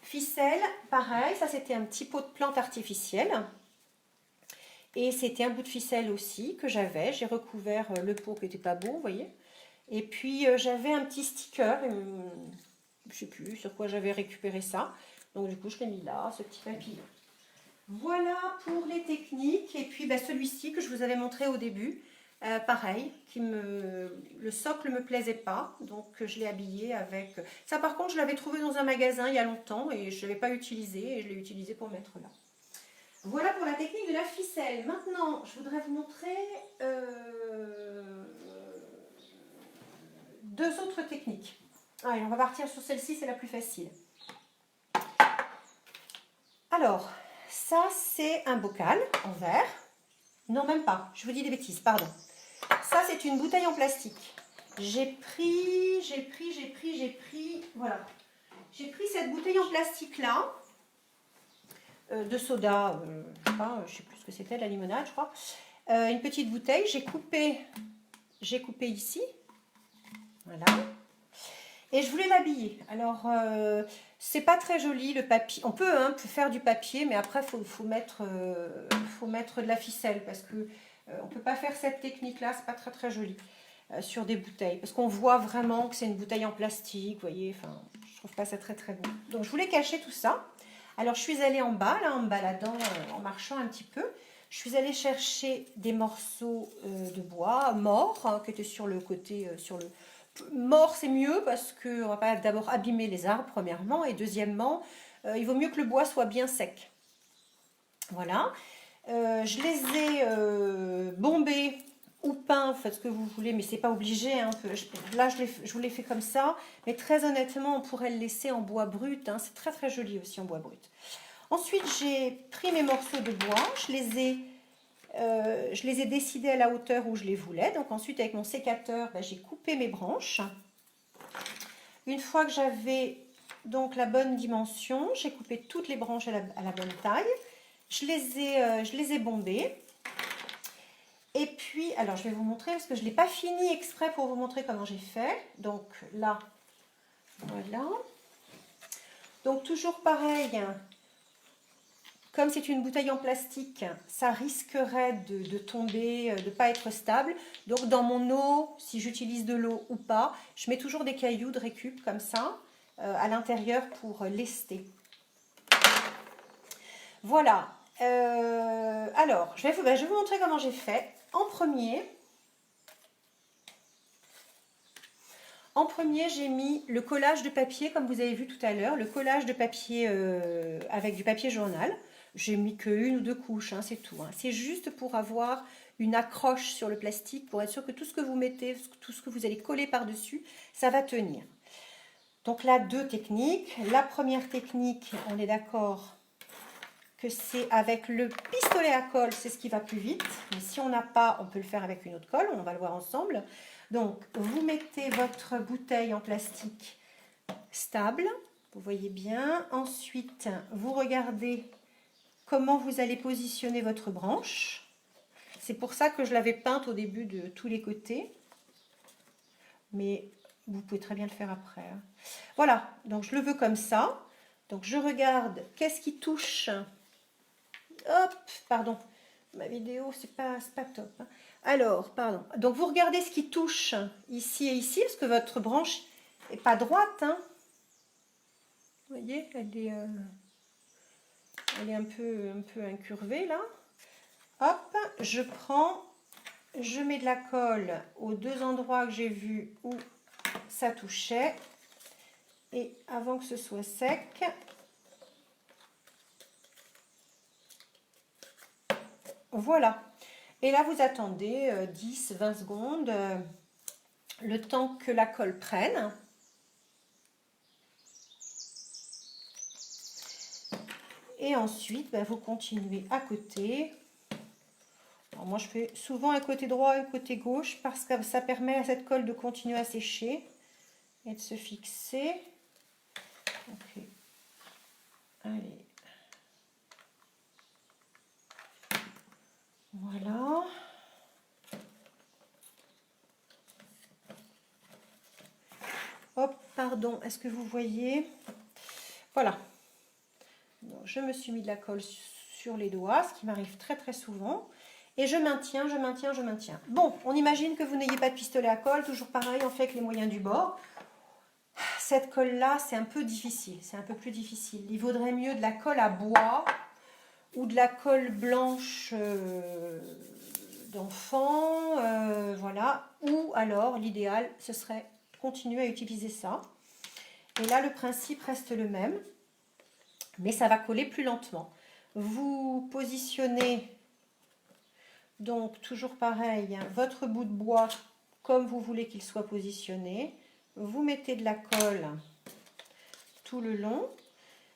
Ficelle, pareil, ça c'était un petit pot de plante artificielle. Et c'était un bout de ficelle aussi que j'avais. J'ai recouvert le pot qui n'était pas beau, vous voyez. Et puis j'avais un petit sticker, je ne sais plus sur quoi j'avais récupéré ça. Donc du coup je l'ai mis là, ce petit papillon. Voilà pour les techniques. Et puis celui-ci que je vous avais montré au début, pareil, le socle ne me plaisait pas, donc je l'ai habillé avec... Ça par contre je l'avais trouvé dans un magasin il y a longtemps et je ne l'avais pas utilisé et je l'ai utilisé pour mettre là. Voilà pour la technique de la ficelle. Maintenant je voudrais vous montrer deux autres techniques. Allez, on va partir sur celle-ci, c'est la plus facile. Alors, ça c'est un bocal en verre. Non, même pas, je vous dis des bêtises, pardon. Ça, c'est une bouteille en plastique. J'ai pris, voilà. J'ai pris cette bouteille en plastique là, de soda, je ne sais plus ce que c'était, de la limonade, je crois. Une petite bouteille, j'ai coupé ici, voilà. Et je voulais l'habiller. Alors, c'est pas très joli le papier. On peut faire du papier, mais après, faut mettre de la ficelle parce que on ne peut pas faire cette technique-là, c'est pas très très joli sur des bouteilles. Parce qu'on voit vraiment que c'est une bouteille en plastique, vous voyez, enfin, je trouve pas ça très très beau. Donc je voulais cacher tout ça. Alors je suis allée en bas, là, en me baladant, en marchant un petit peu. Je suis allée chercher des morceaux de bois morts, hein, qui étaient sur le côté, Mort, c'est mieux parce qu'on ne va pas d'abord abîmer les arbres, premièrement, et deuxièmement, il vaut mieux que le bois soit bien sec. Voilà. Je les ai bombés ou peints, faites ce que vous voulez, mais c'est pas obligé. Hein. Là, je vous l'ai fait comme ça, mais très honnêtement, on pourrait le laisser en bois brut. Hein. C'est très très joli aussi en bois brut. Ensuite, j'ai pris mes morceaux de bois, je les ai décidés à la hauteur où je les voulais. Donc ensuite, avec mon sécateur, j'ai coupé mes branches. Une fois que j'avais donc la bonne dimension, j'ai coupé toutes les branches à la bonne taille. Je les ai bombées. Et puis, alors je vais vous montrer parce que je ne l'ai pas fini exprès pour vous montrer comment j'ai fait. Donc là, voilà. Donc toujours pareil, comme c'est une bouteille en plastique, ça risquerait de tomber, de ne pas être stable. Donc dans mon eau, si j'utilise de l'eau ou pas, je mets toujours des cailloux de récup comme ça à l'intérieur pour lester. Voilà. Alors, je vais vous montrer comment j'ai fait. En premier, j'ai mis le collage de papier, comme vous avez vu tout à l'heure, le collage de papier avec du papier journal. J'ai mis que une ou deux couches, hein, c'est tout. Hein. C'est juste pour avoir une accroche sur le plastique, pour être sûr que tout ce que vous mettez, tout ce que vous allez coller par-dessus, ça va tenir. Donc là, deux techniques. La première technique, on est d'accord que c'est avec le pistolet à colle, c'est ce qui va plus vite. Mais si on n'a pas, on peut le faire avec une autre colle, on va le voir ensemble. Donc, vous mettez votre bouteille en plastique stable, vous voyez bien. Ensuite, vous regardez comment vous allez positionner votre branche. C'est pour ça que je l'avais peinte au début de tous les côtés. Mais vous pouvez très bien le faire après. Voilà, donc je le veux comme ça. Donc je regarde qu'est-ce qui touche. Hop, pardon, ma vidéo c'est pas top. Alors, pardon. Donc vous regardez ce qui touche ici et ici, parce que votre branche n'est pas droite. Vous voyez, elle est un peu incurvée là. Hop, je mets de la colle aux deux endroits que j'ai vus où ça touchait. Et avant que ce soit sec, voilà. Et là, vous attendez 10-20 secondes, le temps que la colle prenne. Et ensuite, vous continuez à côté. Alors moi, je fais souvent un côté droit et un côté gauche parce que ça permet à cette colle de continuer à sécher et de se fixer. Ok. Allez. Voilà. Hop, pardon, est-ce que vous voyez? Voilà. Donc, je me suis mis de la colle sur les doigts, ce qui m'arrive très très souvent. Et je maintiens, je maintiens, je maintiens. Bon, on imagine que vous n'ayez pas de pistolet à colle. Toujours pareil, on fait avec les moyens du bord. Cette colle-là, c'est un peu difficile. C'est un peu plus difficile. Il vaudrait mieux de la colle à bois ou de la colle blanche d'enfant. Voilà. Ou alors, l'idéal, ce serait continuer à utiliser ça. Et là, le principe reste le même. Mais ça va coller plus lentement. Vous positionnez donc toujours pareil, hein, votre bout de bois comme vous voulez qu'il soit positionné. Vous mettez de la colle tout le long.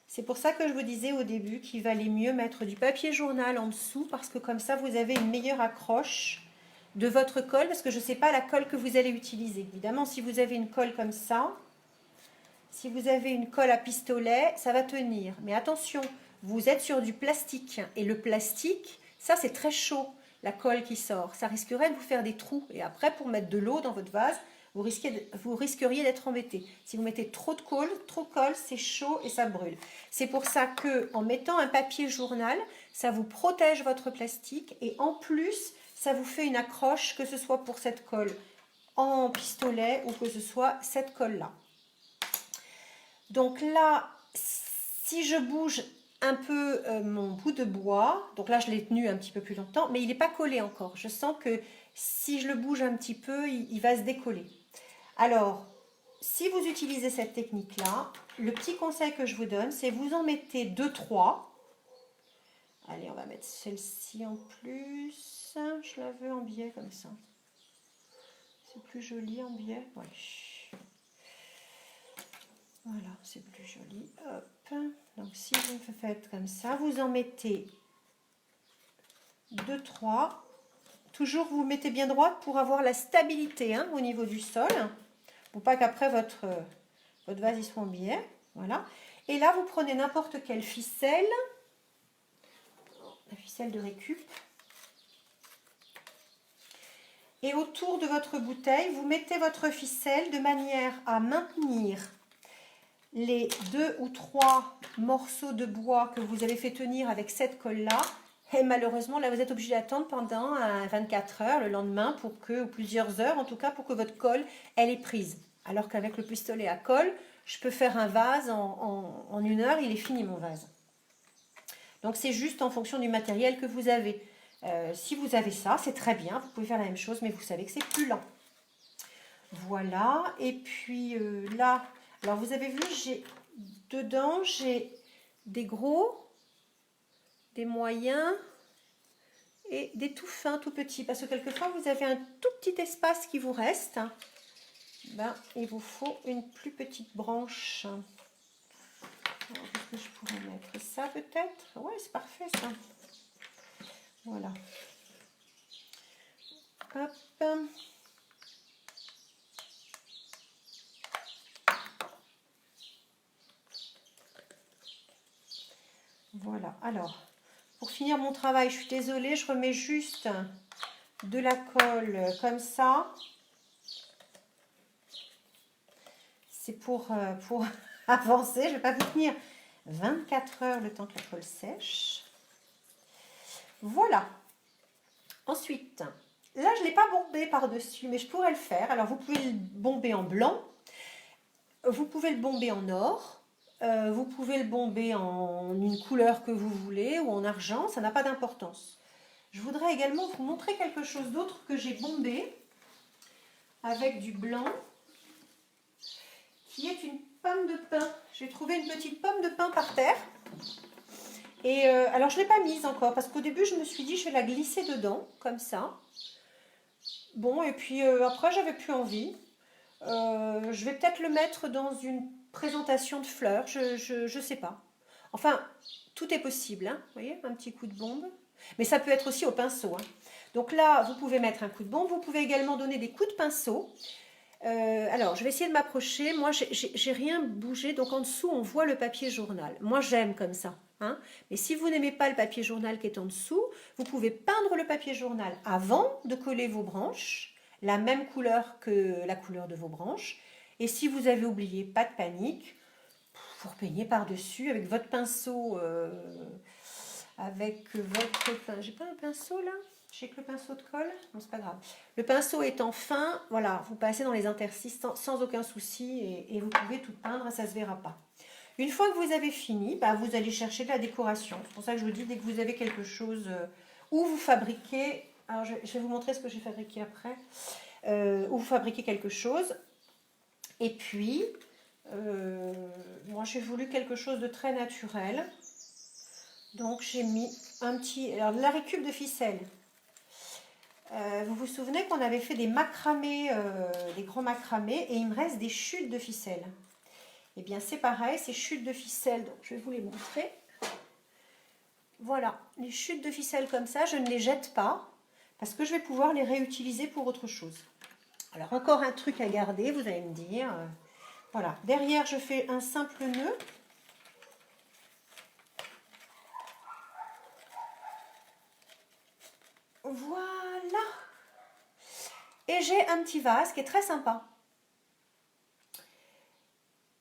C'est pour ça que je vous disais au début qu'il valait mieux mettre du papier journal en dessous parce que comme ça vous avez une meilleure accroche de votre colle parce que je ne sais pas la colle que vous allez utiliser. Évidemment, si vous avez une colle comme ça, si vous avez une colle à pistolet, ça va tenir. Mais attention, vous êtes sur du plastique. Et le plastique, ça c'est très chaud, la colle qui sort. Ça risquerait de vous faire des trous. Et après, pour mettre de l'eau dans votre vase, vous risqueriez d'être embêté. Si vous mettez trop de colle, c'est chaud et ça brûle. C'est pour ça qu'en mettant un papier journal, ça vous protège votre plastique. Et en plus, ça vous fait une accroche, que ce soit pour cette colle en pistolet ou que ce soit cette colle-là. Donc là, si je bouge un peu mon bout de bois, donc là je l'ai tenu un petit peu plus longtemps, mais il n'est pas collé encore. Je sens que si je le bouge un petit peu, il va se décoller. Alors, si vous utilisez cette technique-là, le petit conseil que je vous donne, c'est vous en mettez 2-3. Allez, on va mettre celle-ci en plus. Je la veux en biais comme ça. C'est plus joli en biais. Ouais. Voilà, c'est plus joli. Hop. Donc, si vous faites comme ça, vous en mettez 2-3. Toujours, vous mettez bien droite pour avoir la stabilité au niveau du sol. Pour pas qu'après, votre vase il soit en biais. Voilà. Et là, vous prenez n'importe quelle ficelle. La ficelle de récup. Et autour de votre bouteille, vous mettez votre ficelle de manière à maintenir les 2 ou 3 morceaux de bois que vous avez fait tenir avec cette colle-là. Et malheureusement, là, vous êtes obligé d'attendre pendant 24 heures le lendemain, ou plusieurs heures en tout cas, pour que votre colle, elle est prise. Alors qu'avec le pistolet à colle, je peux faire un vase en 1 heure, il est fini mon vase. Donc, c'est juste en fonction du matériel que vous avez. Si vous avez ça, c'est très bien, vous pouvez faire la même chose, mais vous savez que c'est plus lent. Voilà, et puis là... Alors, vous avez vu, dedans, j'ai des gros, des moyens et des tout fins, tout petits. Parce que quelquefois, vous avez un tout petit espace qui vous reste. ben, il vous faut une plus petite branche. Alors, qu'est-ce que je pourrais mettre? Ça peut-être? Ouais, c'est parfait ça. Voilà. Hop. Voilà. Alors, pour finir mon travail, je suis désolée, je remets juste de la colle comme ça. C'est pour avancer. Je ne vais pas vous tenir 24 heures le temps que la colle sèche. Voilà. Ensuite, là, je ne l'ai pas bombé par-dessus, mais je pourrais le faire. Alors, vous pouvez le bomber en blanc. Vous pouvez le bomber en or. Vous pouvez le bomber en une couleur que vous voulez ou en argent. Ça n'a pas d'importance. Je voudrais également vous montrer quelque chose d'autre que j'ai bombé avec du blanc, qui est une pomme de pin. J'ai trouvé une petite pomme de pin par terre. Et alors, je ne l'ai pas mise encore, parce qu'au début, je me suis dit, je vais la glisser dedans, comme ça. Bon, et puis après, j'avais plus envie. Je vais peut-être le mettre dans une présentation de fleurs, je sais pas. Enfin, tout est possible, hein. Vous voyez, un petit coup de bombe. Mais ça peut être aussi au pinceau, hein. Donc là, vous pouvez mettre un coup de bombe. Vous pouvez également donner des coups de pinceau. Alors, je vais essayer de m'approcher. Moi, j'ai rien bougé. Donc, en dessous, on voit le papier journal. Moi, j'aime comme ça, hein. Mais si vous n'aimez pas le papier journal qui est en dessous, vous pouvez peindre le papier journal avant de coller vos branches, la même couleur que la couleur de vos branches. Et si vous avez oublié, pas de panique, vous repeignez par-dessus avec votre pinceau. J'ai pas un pinceau là? J'ai que le pinceau de colle. Non, c'est pas grave. Le pinceau étant fin, voilà, vous passez dans les interstices sans aucun souci et vous pouvez tout peindre, ça se verra pas. Une fois que vous avez fini, bah, vous allez chercher de la décoration. C'est pour ça que je vous dis, dès que vous avez quelque chose où vous fabriquez, alors je vais vous montrer ce que j'ai fabriqué après, où vous fabriquez quelque chose. Et puis, moi j'ai voulu quelque chose de très naturel. Donc j'ai mis un petit, alors de la récup de ficelle. Vous vous souvenez qu'on avait fait des macramés, des grands macramés, et il me reste des chutes de ficelle. Et bien c'est pareil, ces chutes de ficelle, donc je vais vous les montrer. Voilà, les chutes de ficelle comme ça, je ne les jette pas, parce que je vais pouvoir les réutiliser pour autre chose. Alors encore un truc à garder, vous allez me dire. Voilà, derrière je fais un simple nœud. Voilà. Et j'ai un petit vase qui est très sympa.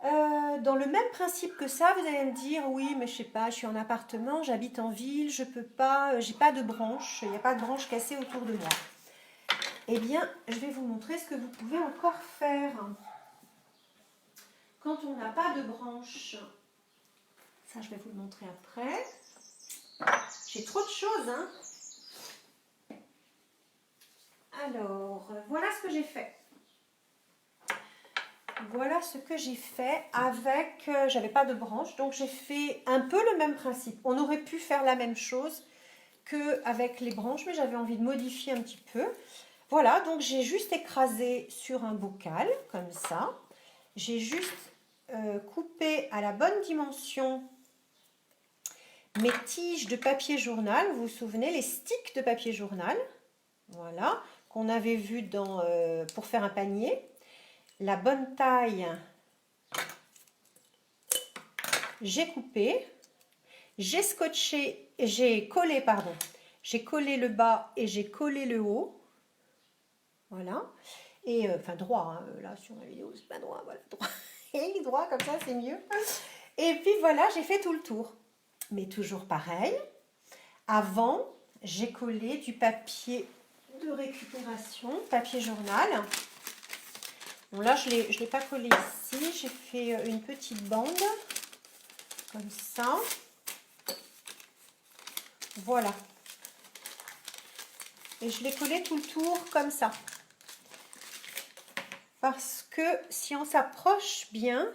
Dans le même principe que ça, vous allez me dire, oui, mais je sais pas, je suis en appartement, j'habite en ville, je peux pas, j'ai pas de branche, il n'y a pas de branche cassée autour de moi. Eh bien, je vais vous montrer ce que vous pouvez encore faire. Quand on n'a pas de branche, ça je vais vous le montrer après. J'ai trop de choses, hein. Alors, voilà ce que j'ai fait. Voilà ce que j'ai fait avec, j'avais pas de branche, donc j'ai fait un peu le même principe. On aurait pu faire la même chose qu'avec les branches, mais j'avais envie de modifier un petit peu. Voilà, donc j'ai juste écrasé sur un bocal, comme ça. J'ai juste coupé à la bonne dimension mes tiges de papier journal. Vous vous souvenez, les sticks de papier journal, voilà, qu'on avait vu pour faire un panier. La bonne taille, j'ai coupé, j'ai scotché, j'ai collé le bas et j'ai collé le haut, voilà, et enfin droit, hein, là sur la vidéo c'est pas droit, voilà, droit, et droit comme ça c'est mieux, et puis voilà, j'ai fait tout le tour, mais toujours pareil, avant j'ai collé du papier de récupération, papier journal. Bon, là, je ne l'ai pas collé ici. J'ai fait une petite bande, comme ça. Voilà. Et je l'ai collé tout le tour, comme ça. Parce que si on s'approche bien...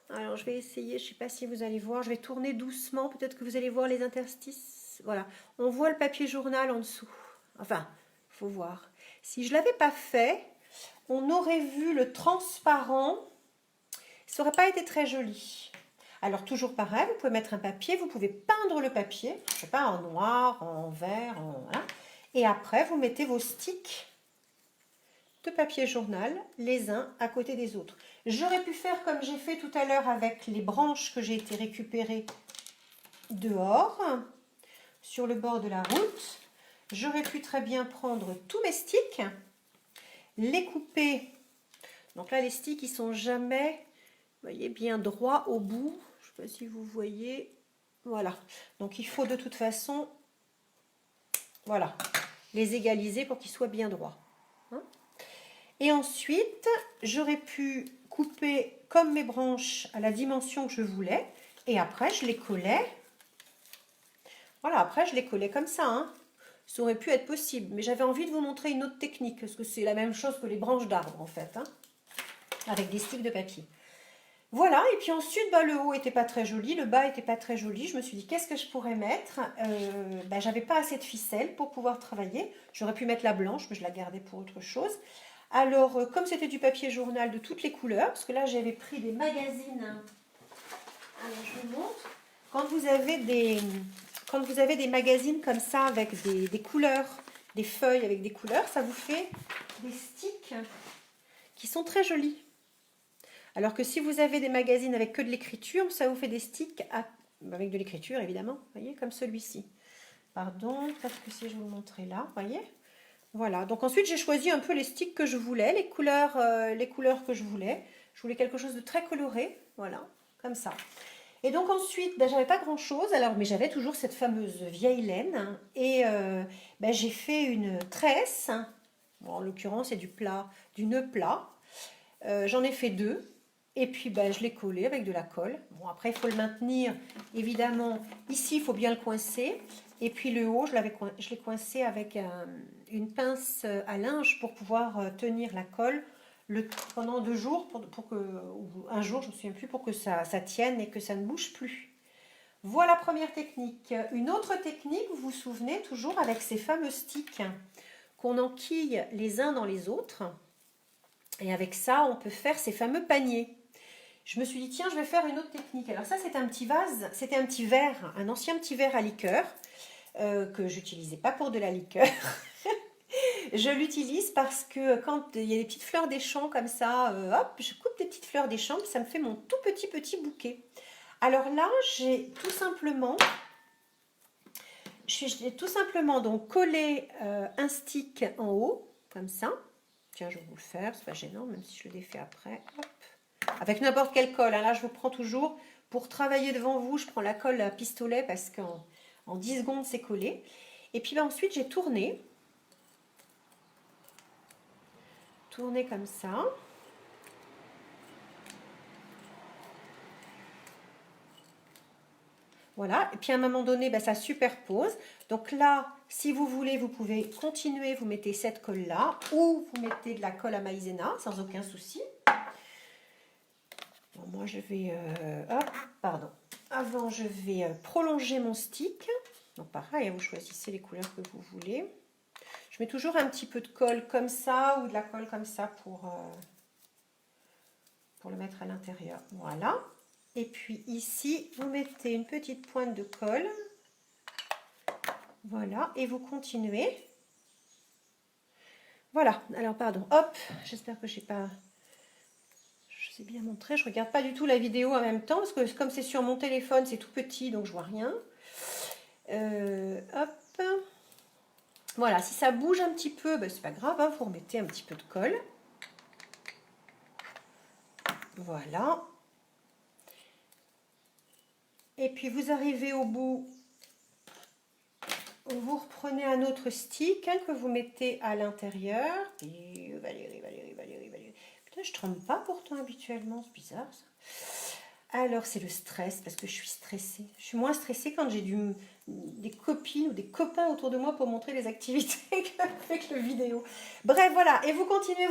Alors, je vais essayer, je ne sais pas si vous allez voir. Je vais tourner doucement. Peut-être que vous allez voir les interstices. Voilà. On voit le papier journal en dessous. Enfin, il faut voir. Si je ne l'avais pas fait... on aurait vu le transparent, ça n'aurait pas été très joli. Alors toujours pareil, vous pouvez mettre un papier, vous pouvez peindre le papier, je sais pas, en noir, en vert, voilà. Et après vous mettez vos sticks de papier journal les uns à côté des autres. J'aurais pu faire comme j'ai fait tout à l'heure avec les branches que j'ai été récupérer dehors, sur le bord de la route. J'aurais pu très bien prendre tous mes sticks, les couper. Donc là les sticks ils sont jamais, vous voyez, bien droits au bout. Je ne sais pas si vous voyez. Voilà. Donc il faut de toute façon, voilà, les égaliser pour qu'ils soient bien droits. Hein? Et ensuite, j'aurais pu couper comme mes branches à la dimension que je voulais. Et après, je les collais. Voilà, après, je les collais comme ça. Hein. Ça aurait pu être possible. Mais j'avais envie de vous montrer une autre technique. Parce que c'est la même chose que les branches d'arbres, en fait. Hein, avec des sticks de papier. Voilà, et puis ensuite, le haut n'était pas très joli, le bas n'était pas très joli. Je me suis dit, qu'est-ce que je pourrais mettre? J'avais pas assez de ficelle pour pouvoir travailler. J'aurais pu mettre la blanche, mais je la gardais pour autre chose. Alors, comme c'était du papier journal de toutes les couleurs, parce que là, j'avais pris des magazines. Alors, je vous montre. Quand vous avez des magazines comme ça, avec des couleurs, des feuilles avec des couleurs, ça vous fait des sticks qui sont très jolis. Alors que si vous avez des magazines avec que de l'écriture, ça vous fait des sticks avec de l'écriture, évidemment, vous voyez, comme celui-ci. Pardon, peut-être que si je vous le montrais là, vous voyez. Voilà, donc ensuite j'ai choisi un peu les sticks que je voulais, les couleurs que je voulais. Je voulais quelque chose de très coloré, voilà, comme ça. Et donc ensuite, j'avais pas grand-chose, mais j'avais toujours cette fameuse vieille laine. Hein, et j'ai fait une tresse, bon, en l'occurrence c'est du nœud plat. J'en ai fait 2. Et puis je l'ai collé avec de la colle. Bon, après il faut le maintenir, évidemment. Ici il faut bien le coincer. Et puis le haut, je l'ai coincé avec une pince à linge pour pouvoir tenir la colle pendant 2 jours, ou un jour, je ne me souviens plus, pour que ça tienne et que ça ne bouge plus. Voilà la première technique. Une autre technique, vous vous souvenez, toujours avec ces fameux sticks qu'on enquille les uns dans les autres. Et avec ça, on peut faire ces fameux paniers. Je me suis dit, tiens, je vais faire une autre technique. Alors ça, c'est un petit vase, c'était un petit verre, un ancien petit verre à liqueur, que j'utilisais pas pour de la liqueur. Je l'utilise parce que quand il y a des petites fleurs des champs comme ça, hop, je coupe des petites fleurs des champs, ça me fait mon tout petit bouquet. Alors là, j'ai tout simplement donc collé un stick en haut, comme ça. Tiens, je vais vous le faire, c'est pas gênant, même si je le défais après. Hop. Avec n'importe quelle colle, hein. Là je vous prends toujours, pour travailler devant vous, je prends la colle à pistolet parce qu'en 10 secondes c'est collé. Et puis ensuite j'ai tourné comme ça. Voilà, et puis à un moment donné, ça superpose. Donc là, si vous voulez, vous pouvez continuer, vous mettez cette colle-là, ou vous mettez de la colle à maïzena, sans aucun souci. Bon, moi, je vais... Avant, je vais prolonger mon stick. Donc pareil, vous choisissez les couleurs que vous voulez. Je mets toujours un petit peu de colle comme ça, ou de la colle comme ça pour le mettre à l'intérieur. Voilà. Et puis ici, vous mettez une petite pointe de colle. Voilà, et vous continuez. Voilà, alors pardon, hop, j'espère que je sais bien montrer. Je ne regarde pas du tout la vidéo en même temps, parce que comme c'est sur mon téléphone, c'est tout petit, donc je vois rien. Hop. Voilà, si ça bouge un petit peu, c'est pas grave, hein, vous remettez un petit peu de colle. Voilà. Et puis vous arrivez au bout, vous reprenez un autre stick que vous mettez à l'intérieur. Et Valérie. Putain, je tremble pas pourtant habituellement, c'est bizarre ça. Alors c'est le stress, parce que je suis stressée. Je suis moins stressée quand j'ai des copines ou des copains autour de moi pour montrer les activités qu'avec le vidéo. Bref, voilà, et vous continuez.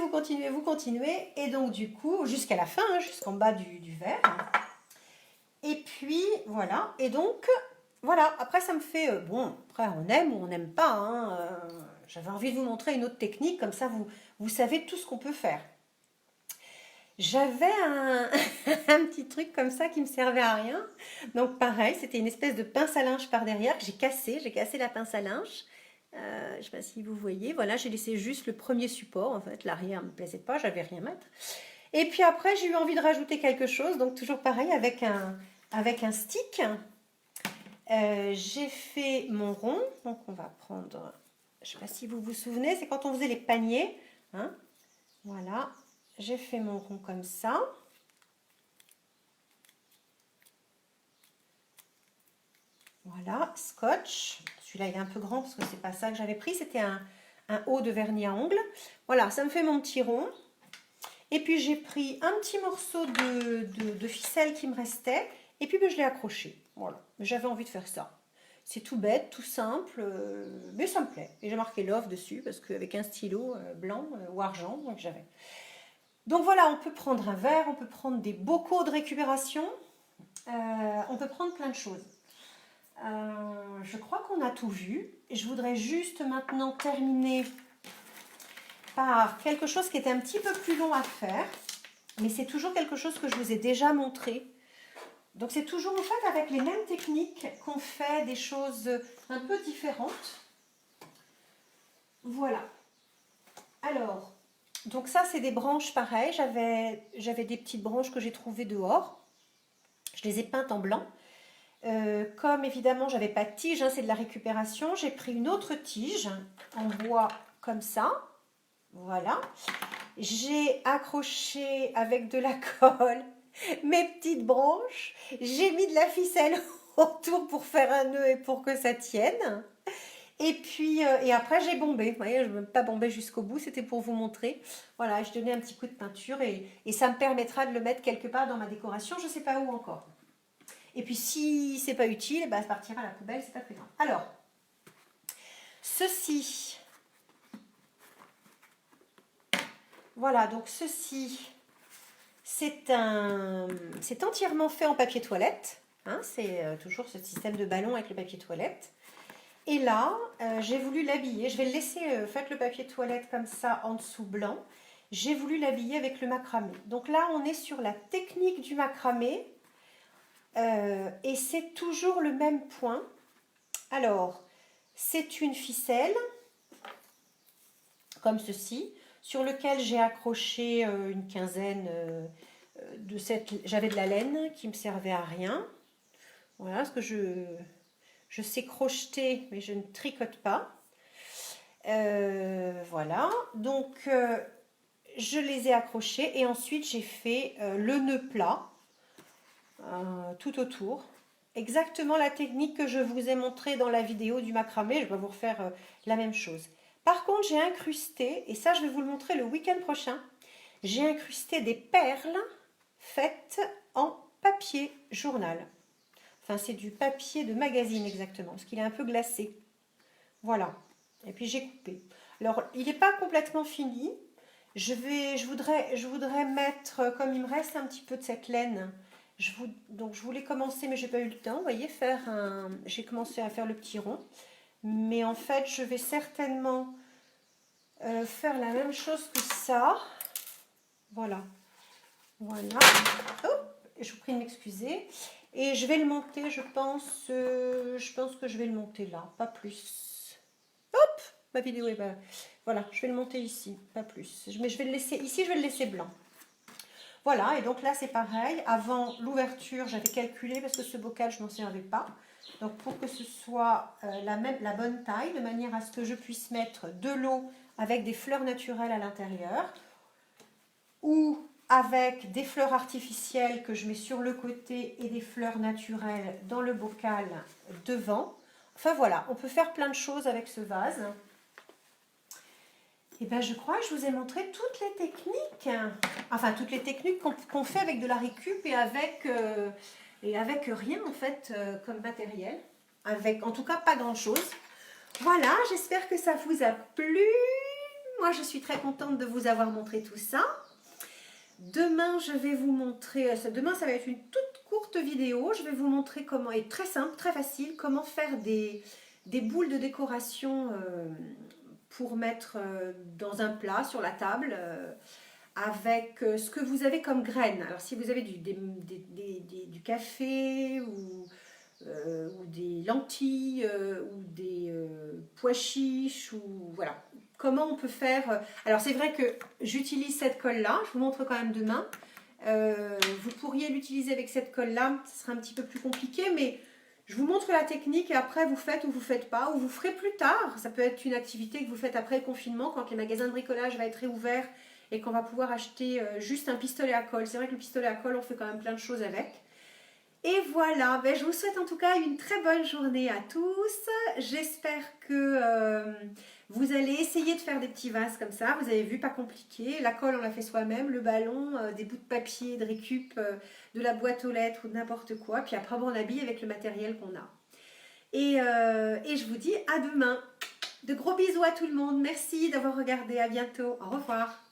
Et donc du coup, jusqu'à la fin, hein, jusqu'en bas du verre. Et puis, voilà. Et donc, voilà. Après, ça me fait... bon, après, on aime ou on n'aime pas. Hein, j'avais envie de vous montrer une autre technique, comme ça vous savez tout ce qu'on peut faire. J'avais un petit truc comme ça qui me servait à rien. Donc pareil, c'était une espèce de pince à linge par derrière que j'ai cassé la pince à linge. Je ne sais pas si vous voyez, voilà, j'ai laissé juste le premier support, en fait, l'arrière ne me plaisait pas, j'avais rien à mettre. Et puis après, j'ai eu envie de rajouter quelque chose, donc toujours pareil, avec un stick. J'ai fait mon rond, donc on va prendre, je ne sais pas si vous vous souvenez, c'est quand on faisait les paniers, hein, voilà. J'ai fait mon rond comme ça. Voilà, scotch. Celui-là, il est un peu grand parce que c'est pas ça que j'avais pris. C'était un haut de vernis à ongles. Voilà, ça me fait mon petit rond. Et puis, j'ai pris un petit morceau de ficelle qui me restait. Et puis, ben, je l'ai accroché. Voilà, j'avais envie de faire ça. C'est tout bête, tout simple, mais ça me plaît. Et j'ai marqué Love dessus parce qu'avec un stylo blanc ou argent, donc j'avais... Donc voilà, on peut prendre un verre, on peut prendre des bocaux de récupération, on peut prendre plein de choses. Je crois qu'on a tout vu. Je voudrais juste maintenant terminer par quelque chose qui est un petit peu plus long à faire, mais c'est toujours quelque chose que je vous ai déjà montré. Donc c'est toujours en fait avec les mêmes techniques qu'on fait des choses un peu différentes. Voilà. Alors... Donc ça, c'est des branches pareilles. J'avais des petites branches que j'ai trouvées dehors. Je les ai peintes en blanc. Comme évidemment, j'avais pas de tige, hein, c'est de la récupération. J'ai pris une autre tige en bois comme ça. Voilà. J'ai accroché avec de la colle mes petites branches. J'ai mis de la ficelle autour pour faire un nœud et pour que ça tienne. Et puis, et après, j'ai bombé. Vous voyez, je ne vais pas bomber jusqu'au bout, c'était pour vous montrer. Voilà, je donnais un petit coup de peinture et ça me permettra de le mettre quelque part dans ma décoration. Je ne sais pas où encore. Et puis, si ce n'est pas utile, bah, ça partira à la poubelle, c'est pas très grave. Alors, ceci. Voilà, donc ceci, c'est entièrement fait en papier toilette. Hein, c'est toujours ce système de ballon avec le papier toilette. Et là, j'ai voulu l'habiller. Je vais le laisser, faites le papier toilette comme ça en dessous blanc. J'ai voulu l'habiller avec le macramé. Donc là, on est sur la technique du macramé. Et c'est toujours le même point. Alors, c'est une ficelle, comme ceci, sur lequel j'ai accroché une quinzaine de cette... J'avais de la laine qui ne me servait à rien. Voilà, parce que je sais crocheter, mais je ne tricote pas. Voilà, donc je les ai accrochés et ensuite j'ai fait le nœud plat tout autour. Exactement la technique que je vous ai montrée dans la vidéo du macramé, je vais vous refaire la même chose. Par contre, j'ai incrusté, et ça je vais vous le montrer le week-end prochain, j'ai incrusté des perles faites en papier journal. Enfin, c'est du papier de magazine exactement, parce qu'il est un peu glacé. Voilà. Et puis j'ai coupé. Alors, il n'est pas complètement fini. Je voudrais mettre, comme il me reste un petit peu de cette laine, donc je voulais commencer, mais je n'ai pas eu le temps. Vous voyez, j'ai commencé à faire le petit rond. Mais en fait, je vais certainement faire la même chose que ça. Voilà. Voilà. Hop, je vous prie de m'excuser. Et je vais le monter, je pense que je vais le monter là, pas plus. Hop, ma vidéo est pas... Voilà, je vais le monter ici, pas plus. Mais je vais le laisser, ici je vais le laisser blanc. Voilà, et donc là c'est pareil. Avant l'ouverture, j'avais calculé parce que ce bocal, je n'en servais pas. Donc pour que ce soit la bonne taille, de manière à ce que je puisse mettre de l'eau avec des fleurs naturelles à l'intérieur. Ou avec des fleurs artificielles que je mets sur le côté et des fleurs naturelles dans le bocal devant. Enfin voilà, on peut faire plein de choses avec ce vase. Et bien je crois que je vous ai montré toutes les techniques. Enfin toutes les techniques qu'on fait avec de la récup et avec rien en fait comme matériel. Avec en tout cas pas grand chose. Voilà, j'espère que ça vous a plu. Moi je suis très contente de vous avoir montré tout ça. Demain, je vais vous montrer, demain ça va être une toute courte vidéo, je vais vous montrer comment, et très simple, très facile, comment faire des boules de décoration pour mettre dans un plat sur la table avec ce que vous avez comme graines. Alors si vous avez du café ou des lentilles ou des pois chiches ou voilà. Comment on peut faire alors c'est vrai que j'utilise cette colle là, je vous montre quand même demain. Vous pourriez l'utiliser avec cette colle là, ce sera un petit peu plus compliqué, mais je vous montre la technique et après vous faites ou vous faites pas, ou vous ferez plus tard. Ça peut être une activité que vous faites après le confinement quand les magasins de bricolage vont être réouverts et qu'on va pouvoir acheter juste un pistolet à colle. C'est vrai que le pistolet à colle, on fait quand même plein de choses avec. Et voilà, ben, je vous souhaite en tout cas une très bonne journée à tous. J'espère que vous allez essayer de faire des petits vases comme ça. Vous avez vu, pas compliqué. La colle, on l'a fait soi-même. Le ballon, des bouts de papier, de récup, de la boîte aux lettres ou de n'importe quoi. Puis après, on habille avec le matériel qu'on a. Et je vous dis à demain. De gros bisous à tout le monde. Merci d'avoir regardé. À bientôt. Au revoir.